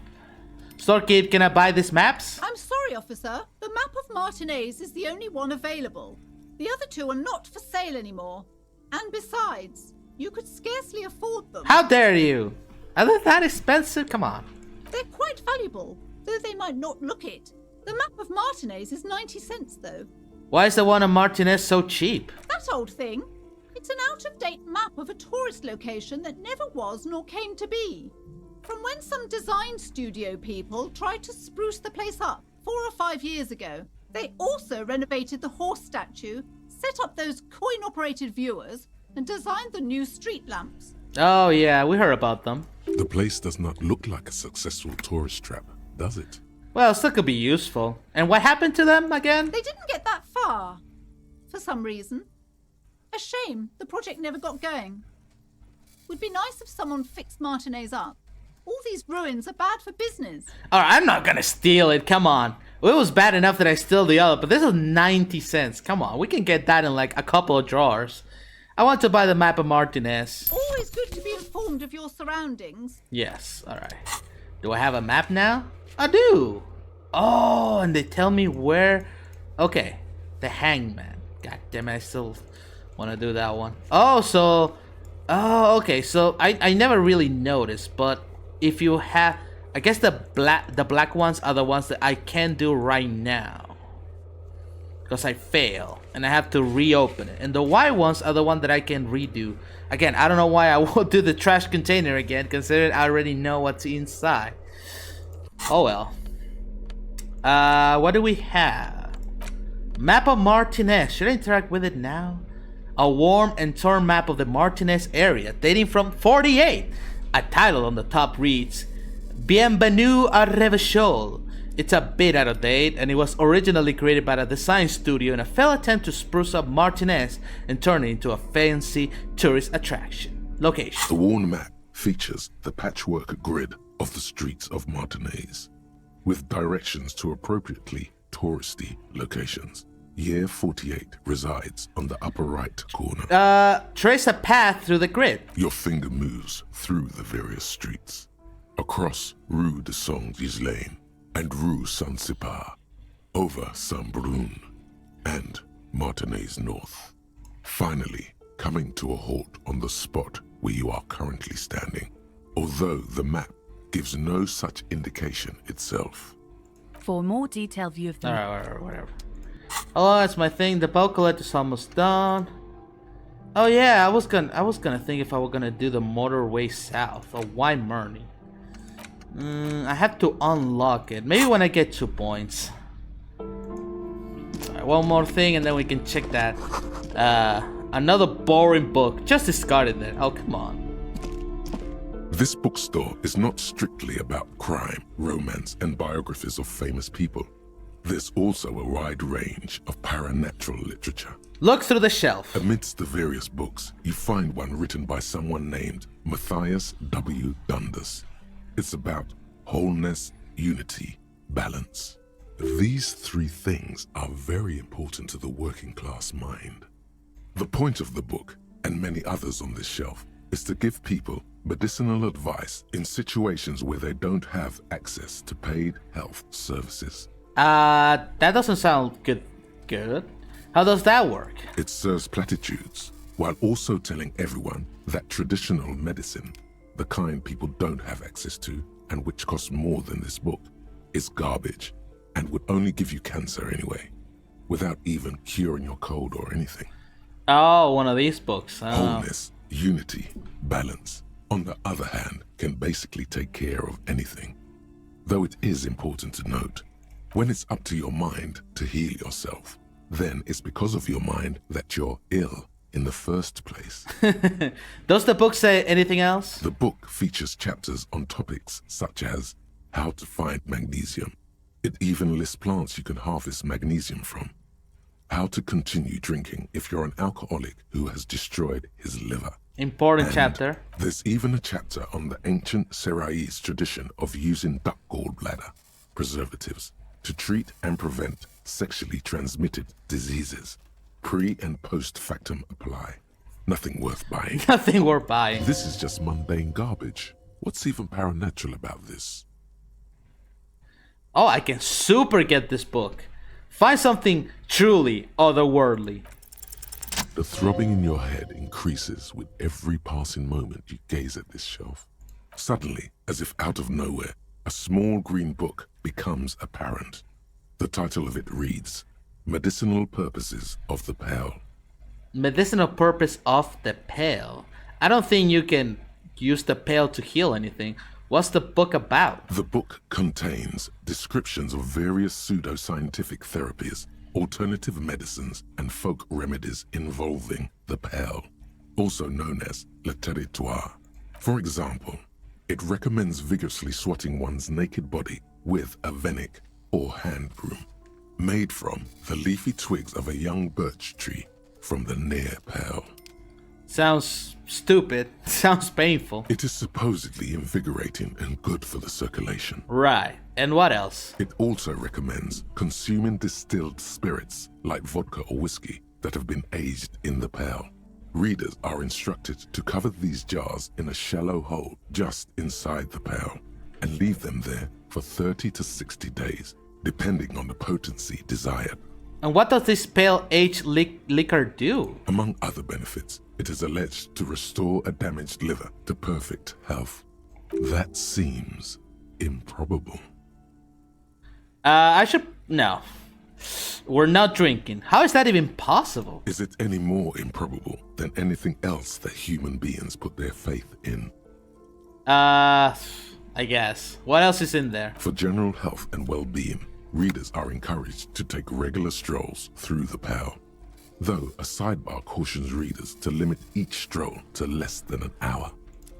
Storekeep, can I buy these maps? I'm sorry, officer. The map of Martinez is the only one available. The other two are not for sale anymore. And besides, you could scarcely afford them. How dare you? Are they that expensive? Come on. They're quite valuable, though they might not look it. The map of Martinez is 90 cents, though. Why is the one on Martinez so cheap? That old thing. It's an out-of-date map of a tourist location that never was nor came to be. From when some design studio people tried to spruce the place up 4 or 5 years ago. They also renovated the horse statue, set up those coin-operated viewers, and designed the new street lamps. Oh yeah, we heard about them. The place does not look like a successful tourist trap, does it? Well, still could be useful. And what happened to them again? They didn't get that far, for some reason. A shame the project never got going. Would be nice if someone fixed Martinez up. All these ruins are bad for business. Alright, I'm not gonna steal it, come on. It was bad enough that I stole the other, but this is 90 cents. Come on, we can get that in like a couple of drawers. I want to buy the map of Martinez. Always good to be informed of your surroundings. Yes, alright. Do I have a map now? I do! Oh, and they tell me where... Okay, the hangman. God damn it, I still want to do that one. Oh, so... Oh, okay, so I never really noticed, but if you have... I guess the black ones are the ones that I can do right now. Because I fail, and I have to reopen it. And the white ones are the one that I can redo. Again, I don't know why I will do the trash container again, considering I already know what's inside. Oh well. What do we have? Map of Martinez. Should I interact with it now? A warm and torn map of the Martinez area, dating from 48. A title on the top reads, Bienvenue à Revachol. It's a bit out of date, and it was originally created by a design studio in a failed attempt to spruce up Martinez and turn it into a fancy tourist attraction. Location. The worn map features the patchwork grid of the streets of Martinez, with directions to appropriately touristy locations. Year 48 resides on the upper right corner. Trace a path through the grid. Your finger moves through the various streets, across Rue de Saint-Ghislain and Rue Saint-Sipar, over Saint-Brun and Martinez North, finally coming to a halt on the spot where you are currently standing, although the map gives no such indication itself. For a more detailed view of the Alright, whatever. Oh, that's my thing. The boat collector's almost done. Oh yeah, I was gonna think if I were gonna do the motorway south or why Murney. I have to unlock it. Maybe when I get 2 points. Alright, one more thing and then we can check that. Another boring book. Just discarded it. Oh, come on. This bookstore is not strictly about crime, romance, and biographies of famous people. There's also a wide range of paranatural literature. Look through the shelf. Amidst the various books, you find one written by someone named Matthias W. Dundas. It's about wholeness, unity, balance. These 3 things are very important to the working class mind. The point of the book, and many others on this shelf, is to give people medicinal advice in situations where they don't have access to paid health services. That doesn't sound good. How does that work? It serves platitudes, while also telling everyone that traditional medicine, the kind people don't have access to, and which costs more than this book, is garbage, and would only give you cancer anyway, without even curing your cold or anything. Oh, one of these books. Oh. Wholeness, unity, balance, on the other hand, can basically take care of anything. Though it is important to note, when it's up to your mind to heal yourself, then it's because of your mind that you're ill in the first place. Does the book say anything else? The book features chapters on topics such as how to find magnesium. It even lists plants you can harvest magnesium from. How to continue drinking if you're an alcoholic who has destroyed his liver. Important And chapter. There's even a chapter on the ancient Seraïs tradition of using duck gallbladder preservatives to treat and prevent sexually transmitted diseases. Pre and post factum apply. Nothing worth buying. Nothing worth buying. This is just mundane garbage. What's even paranatural about this? Oh, I can super get this book. Find something truly otherworldly. The throbbing in your head increases with every passing moment you gaze at this shelf. Suddenly, as if out of nowhere, a small green book becomes apparent. The title of it reads, Medicinal Purposes of the Pale. Medicinal purpose of the pale. I don't think you can use the pale to heal anything. What's the book about? The book contains descriptions of various pseudoscientific therapies, alternative medicines, and folk remedies involving the pale, also known as le territoire. For example, it recommends vigorously swatting one's naked body with a venik or hand broom, made from the leafy twigs of a young birch tree from the near pale. Sounds stupid. Sounds painful. It is supposedly invigorating and good for the circulation. Right. And what else? It also recommends consuming distilled spirits like vodka or whiskey that have been aged in the pale. Readers are instructed to cover these jars in a shallow hole just inside the pale and leave them there for 30 to 60 days, depending on the potency desired. And what does this pale aged liquor do? Among other benefits, it is alleged to restore a damaged liver to perfect health. That seems improbable. No. We're not drinking. How is that even possible? Is it any more improbable than anything else that human beings put their faith in? I guess. What else is in there? For general health and well-being, readers are encouraged to take regular strolls through the pale. Though a sidebar cautions readers to limit each stroll to less than an hour.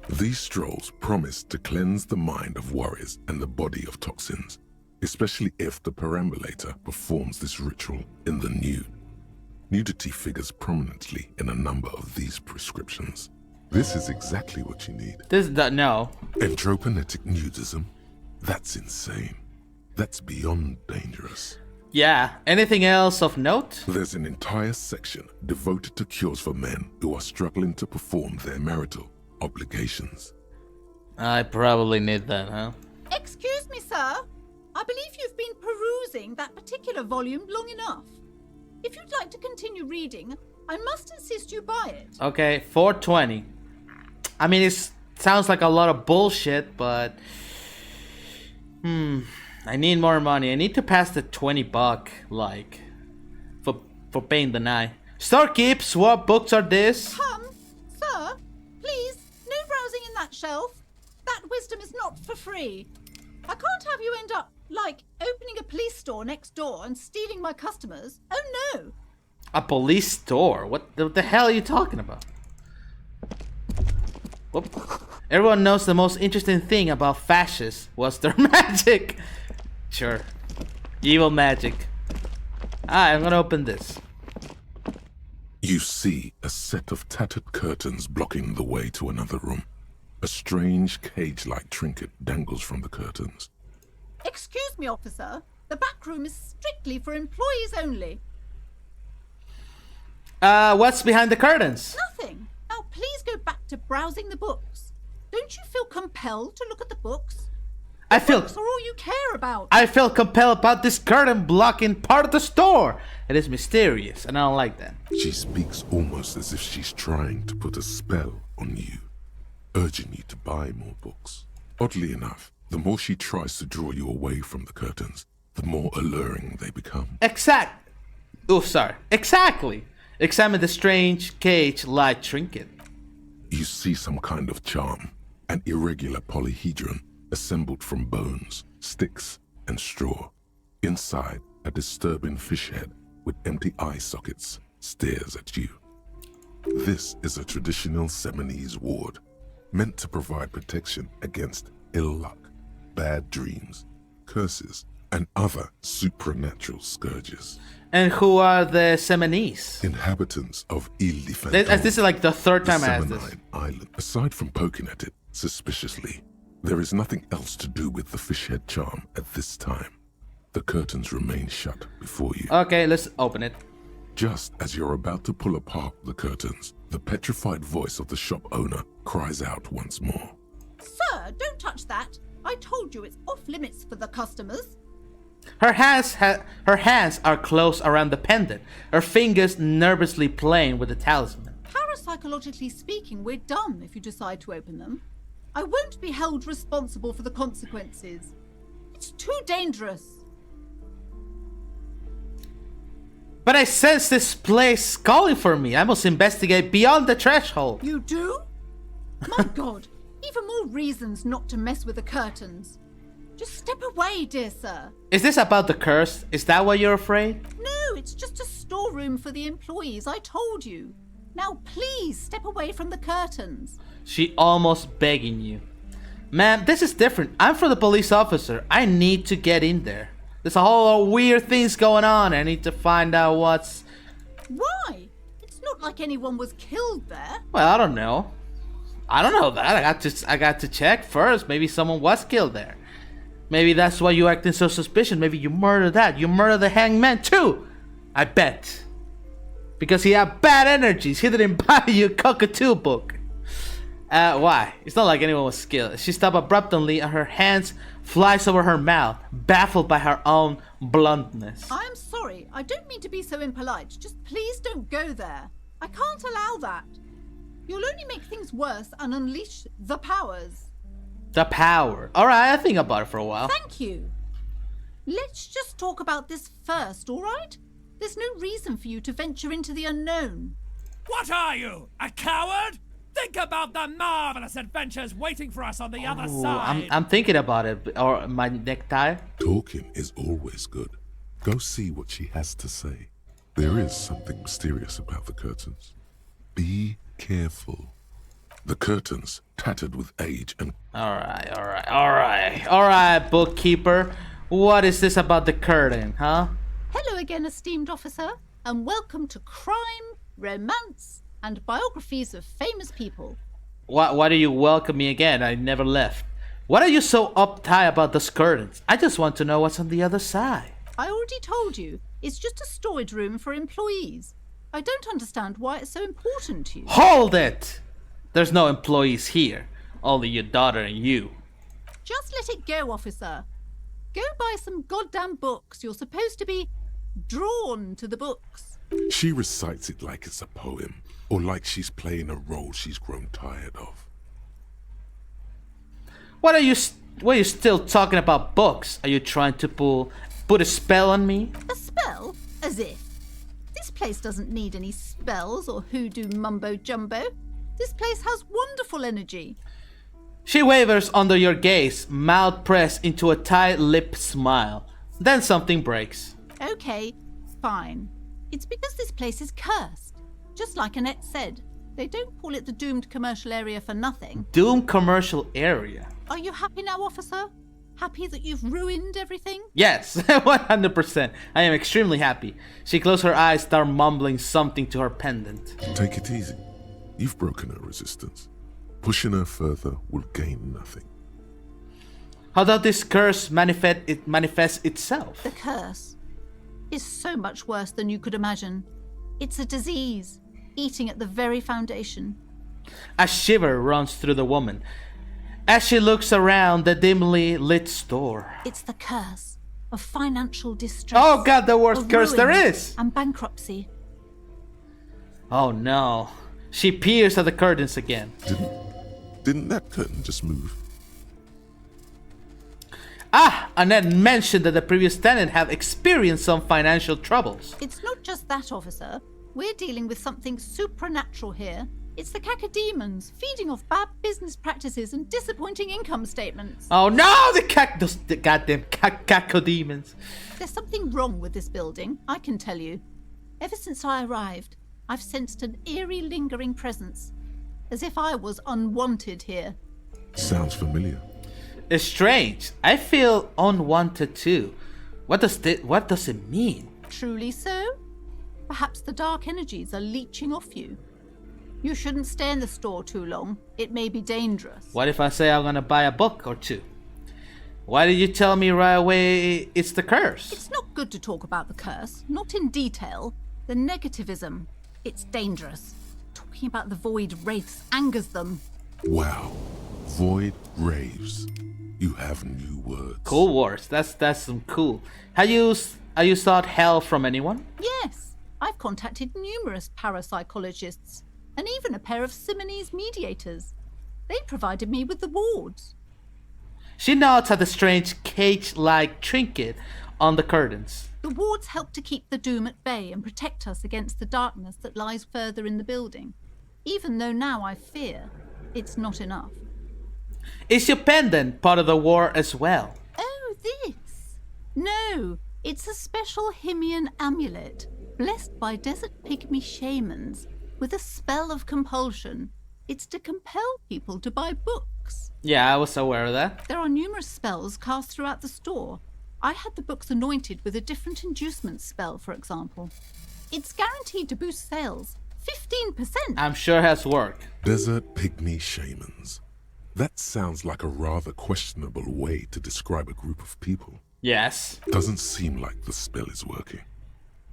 These strolls promise to cleanse the mind of worries and the body of toxins, especially if the perambulator performs this ritual in the nude. Nudity figures prominently in a number of these prescriptions. This is exactly what you need. No. Anthroponetic nudism? That's insane. That's beyond dangerous. Yeah. Anything else of note? There's an entire section devoted to cures for men who are struggling to perform their marital obligations. I probably need that, huh? Excuse me, sir. I believe you've been perusing that particular volume long enough. If you'd like to continue reading, I must insist you buy it. Okay, 420. I mean, it sounds like a lot of bullshit, but... I need more money. I need to pass the $20, like, for paying the night. Store keeps, what books are this? Come, sir, please, no browsing in that shelf. That wisdom is not for free. I can't have you end up, like, opening a police store next door and stealing my customers. Oh, no. A police store? What the hell are you talking about? Whoop. Everyone knows the most interesting thing about fascists was their magic. Sure. Evil magic. I'm gonna open this. You see a set of tattered curtains blocking the way to another room. A strange cage-like trinket dangles from the curtains. Excuse me, officer. The back room is strictly for employees only. What's behind the curtains? Nothing. Now, please go back to browsing the books. Don't you feel compelled to look at the books? Books are all you care about. I feel compelled about this curtain blocking part of the store. It is mysterious, and I don't like that. She speaks almost as if she's trying to put a spell on you, urging you to buy more books. Oddly enough, the more she tries to draw you away from the curtains, the more alluring they become. Exactly. Examine the strange cage light trinket. You see some kind of charm, an irregular polyhedron assembled from bones, sticks, and straw. Inside, a disturbing fish head with empty eye sockets stares at you. This is a traditional Seminese ward, meant to provide protection against ill luck, bad dreams, curses, and other supernatural scourges. And who are the Seminese? Inhabitants of Elysium. This is like the third time I asked this. Island. Aside from poking at it suspiciously, there is nothing else to do with the fish head charm at this time. The curtains remain shut before you. Okay, let's open it. Just as you're about to pull apart the curtains, the petrified voice of the shop owner cries out once more. Sir, don't touch that. I told you it's off limits for the customers. Her hands are closed around the pendant, her fingers nervously playing with the talisman. Parapsychologically speaking, we're done if you decide to open them. I won't be held responsible for the consequences. It's too dangerous. But I sense this place calling for me. I must investigate beyond the threshold. You do? My God, even more reasons not to mess with the curtains. Just step away, dear sir. Is this about the curse? Is that why you're afraid? No, it's just a storeroom for the employees, I told you. Now please step away from the curtains. She almost begging you. Ma'am, this is different. I'm for the police officer. I need to get in there. There's a whole lot of weird things going on. I need to find out what's... Why? It's not like anyone was killed there. Well, I don't know. I don't know that. I got to check first. Maybe someone was killed there. Maybe that's why you acting so suspicious. Maybe you murdered that. You murdered the hangman too. I bet. Because he had bad energies. He didn't buy you a cockatoo book. Why? It's not like anyone was killed. She stopped abruptly and her hands flies over her mouth, baffled by her own bluntness. I'm sorry. I don't mean to be so impolite. Just please don't go there. I can't allow that. You'll only make things worse and unleash the powers. The power. Alright, I think about it for a while. Thank you. Let's just talk about this first, all right? There's no reason for you to venture into the unknown. What are you, a coward? Think about the marvelous adventures waiting for us on the other side. I'm thinking about it. Or my necktie. Talking is always good. Go see what she has to say. There is something mysterious about the curtains. Be careful. The curtains, tattered with age and... Alright, bookkeeper. What is this about the curtain, huh? Hello again, esteemed officer, and welcome to Crime, Romance, and Biographies of Famous People. Why do you welcome me again? I never left. What are you so uptight about those curtains? I just want to know what's on the other side. I already told you, it's just a storage room for employees. I don't understand why it's so important to you. Hold it! There's no employees here. Only your daughter and you. Just let it go, officer. Go buy some goddamn books. You're supposed to be drawn to the books. She recites it like it's a poem, or like she's playing a role she's grown tired of. What are you still talking about books? Are you trying to put a spell on me? A spell? As if. This place doesn't need any spells or hoodoo mumbo jumbo. This place has wonderful energy. She wavers under your gaze, mouth pressed into a tight-lipped smile. Then something breaks. Okay, fine. It's because this place is cursed. Just like Annette said, they don't call it the doomed commercial area for nothing. Doomed commercial area? Are you happy now, officer? Happy that you've ruined everything? Yes, 100%. I am extremely happy. She closed her eyes, started mumbling something to her pendant. Take it easy. You've broken her resistance. Pushing her further will gain nothing. How does this curse manifest itself? The curse is so much worse than you could imagine. It's a disease, eating at the very foundation. A shiver runs through the woman as she looks around the dimly lit store. It's the curse of financial distress. Oh God, the worst of curse there ruin is! and bankruptcy. Oh no. She peers at the curtains again. Didn't that curtain just move? Ah, Annette mentioned that the previous tenant have experienced some financial troubles. It's not just that, officer. We're dealing with something supernatural here. It's the cacodemons, feeding off bad business practices and disappointing income statements. Oh no, the goddamn cacodemons. There's something wrong with this building, I can tell you. Ever since I arrived, I've sensed an eerie, lingering presence, as if I was unwanted here. Sounds familiar. It's strange. I feel unwanted too. What does it mean? Truly so? Perhaps the dark energies are leeching off you. You shouldn't stay in the store too long. It may be dangerous. What if I say I'm gonna buy a book or two? Why did you tell me right away it's the curse? It's not good to talk about the curse, not in detail. The negativism. It's dangerous. Talking about the void wraiths angers them. Wow. Void raves. You have new words. Cool words. That's some cool. Have you sought help from anyone? Yes, I've contacted numerous parapsychologists and even a pair of Simonese mediators. They provided me with the wards. She nods at the strange cage-like trinket on the curtains. The wards help to keep the doom at bay and protect us against the darkness that lies further in the building. Even though now I fear, it's not enough. Is your pendant part of the war as well? Oh, this? No, it's a special Himian amulet, blessed by desert pygmy shamans, with a spell of compulsion. It's to compel people to buy books. Yeah, I was aware of that. There are numerous spells cast throughout the store. I had the books anointed with a different inducement spell, for example. It's guaranteed to boost sales. 15%! I'm sure it has worked. Desert pygmy shamans. That sounds like a rather questionable way to describe a group of people. Yes. Doesn't seem like the spell is working.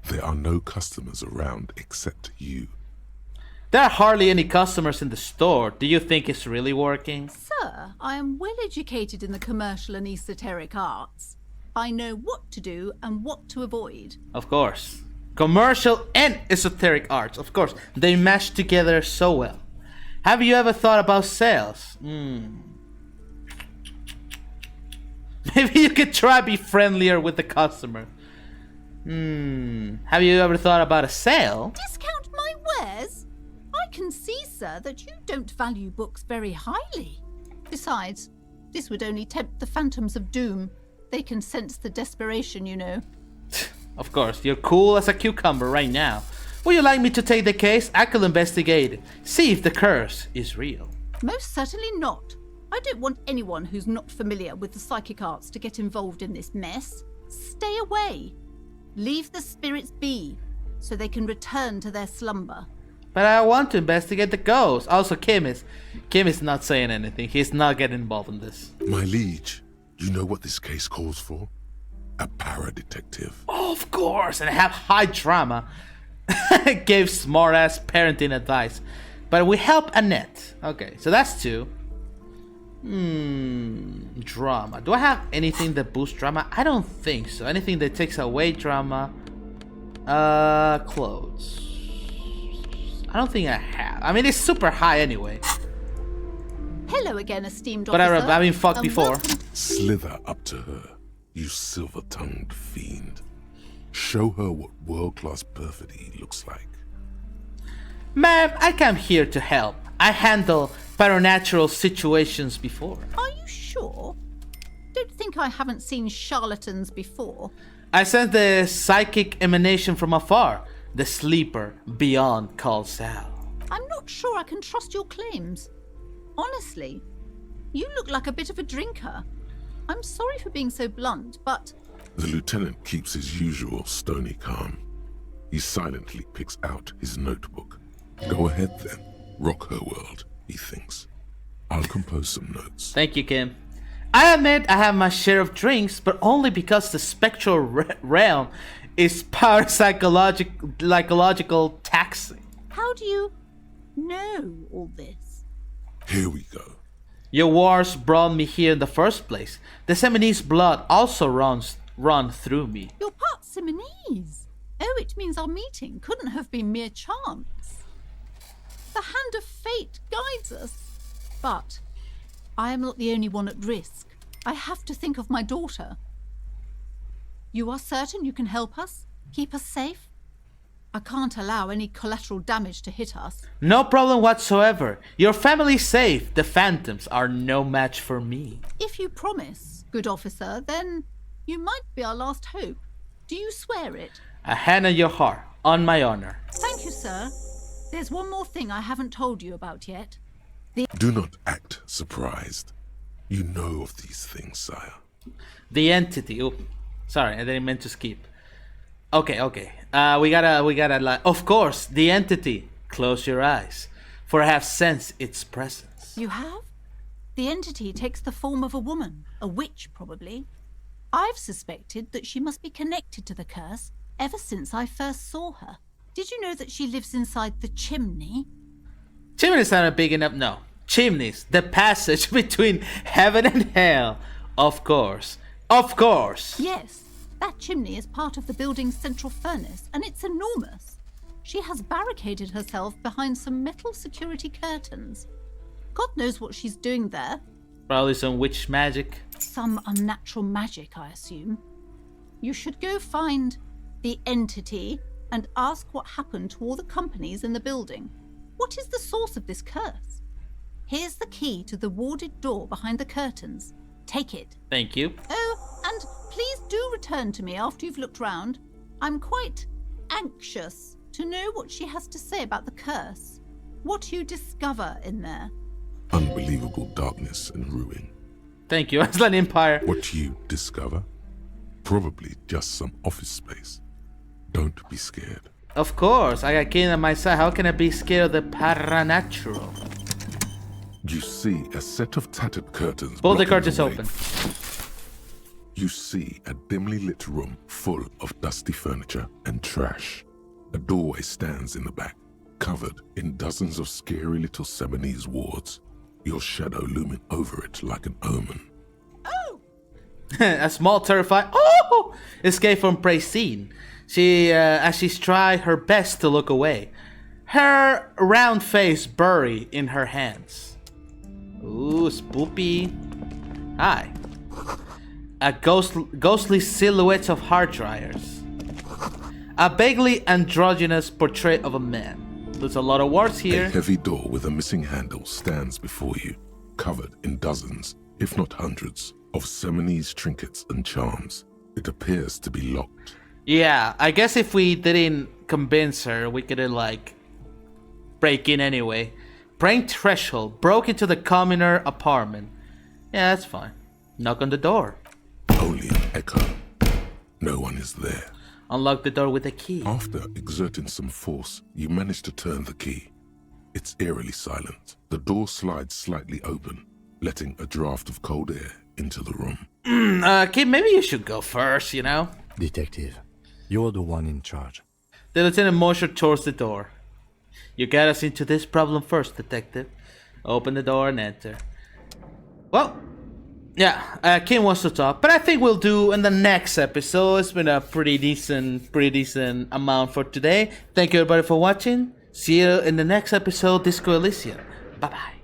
There are no customers around except you. There are hardly any customers in the store. Do you think it's really working? Sir, I am well educated in the commercial and esoteric arts. I know what to do and what to avoid. Of course. Commercial and esoteric arts, of course. They mesh together so well. Have you ever thought about sales? Maybe you could try be friendlier with the customer. Have you ever thought about a sale? Discount my wares? I can see, sir, that you don't value books very highly. Besides, this would only tempt the phantoms of doom. They can sense the desperation, you know. Of course, you're cool as a cucumber right now. Would you like me to take the case? I could investigate it. See if the curse is real. Most certainly not. I don't want anyone who's not familiar with the psychic arts to get involved in this mess. Stay away. Leave the spirits be, so they can return to their slumber. But I want to investigate the ghost. Also, Kim is not saying anything. He's not getting involved in this. My liege, you know what this case calls for? A para-detective. Oh, of course, and I have high drama. Gave smart-ass parenting advice. But we help Annette. Okay, so that's 2. Drama. Do I have anything that boosts drama? I don't think so. Anything that takes away drama. Clothes. I don't think I have. I mean, it's super high anyway. Hello again, esteemed But officer. I've been fucked and before. welcome- Slither up to her, you silver-tongued fiend. Show her what world-class perfidy looks like. Ma'am, I came here to help. I handle paranatural situations before. Are you sure? Don't think I haven't seen charlatans before. I sense the psychic emanation from afar. The sleeper beyond calls out. I'm not sure I can trust your claims. Honestly, you look like a bit of a drinker. I'm sorry for being so blunt, but The lieutenant keeps his usual stony calm. He silently picks out his notebook. Go ahead then, rock her world, he thinks. I'll compose some notes. Thank you, Kim. I admit I have my share of drinks, but only because the spectral realm is psychological taxing. how do you know all this? Here we go. Your wars brought me here in the first place. The Simonese blood also runs through me. You're part Simonese. Oh, it means our meeting couldn't have been mere chance. The hand of fate guides us. But I am not the only one at risk. I have to think of my daughter. You are certain you can help us? Keep us safe? I can't allow any collateral damage to hit us. No problem whatsoever. Your family's safe. The phantoms are no match for me. If you promise, good officer, then you might be our last hope. Do you swear it? A hand on your heart, on my honor. Thank you, sir. There's one more thing I haven't told you about yet. Do not act surprised. You know of these things, sire. The entity. Oh, sorry, I didn't mean to skip. Okay. We gotta. Of course, the entity. Close your eyes, for I have sensed its presence. You have? The entity takes the form of a woman, a witch probably. I've suspected that she must be connected to the curse ever since I first saw her. Did you know that she lives inside the chimney? Chimney's not big enough. No, chimneys. The passage between heaven and hell. Of course. Yes, that chimney is part of the building's central furnace, and it's enormous. She has barricaded herself behind some metal security curtains. God knows what she's doing there. Probably some witch magic. Some unnatural magic, I assume. You should go find the entity and ask what happened to all the companies in the building. What is the source of this curse? Here's the key to the warded door behind the curtains. Take it. Thank you. Oh, and please do return to me after you've looked round. I'm quite anxious to know what she has to say about the curse. What you discover in there. Unbelievable darkness and ruin. Thank you, Aslan Empire. What you discover? Probably just some office space. Don't be scared. Of course, I got King on my side. How can I be scared of the paranatural? You see a set of tattered curtains. Pull the blocking curtains way. open. You see a dimly lit room full of dusty furniture and trash. A doorway stands in the back, covered in dozens of scary little Seminese wards, your shadow looming over it like an omen. A small, terrified escape from prey scene. As she's tried her best to look away, her round face buried in her hands. Ooh, spoopy. Hi. A ghostly silhouette of hard dryers. A vaguely androgynous portrait of a man. There's a lot of words here. A heavy door with a missing handle stands before you, covered in dozens, if not hundreds, of Seminese trinkets and charms. It appears to be locked. Yeah, I guess if we didn't convince her, we could break in anyway. Prank threshold, broke into the commoner apartment. Yeah, that's fine. Knock on the door. Only an echo. No one is there. Unlock the door with a key. After exerting some force, you manage to turn the key. It's eerily silent. The door slides slightly open, letting a draft of cold air into the room. Kid, maybe you should go first, you know? Detective, you're the one in charge. The lieutenant motioned towards the door. You get us into this problem first, detective. Open the door and enter. Well, yeah, Kim wants to talk, but I think we'll do in the next episode. It's been a pretty decent amount for today. Thank you everybody for watching. See you in the next episode, Disco Elysium. Bye-bye.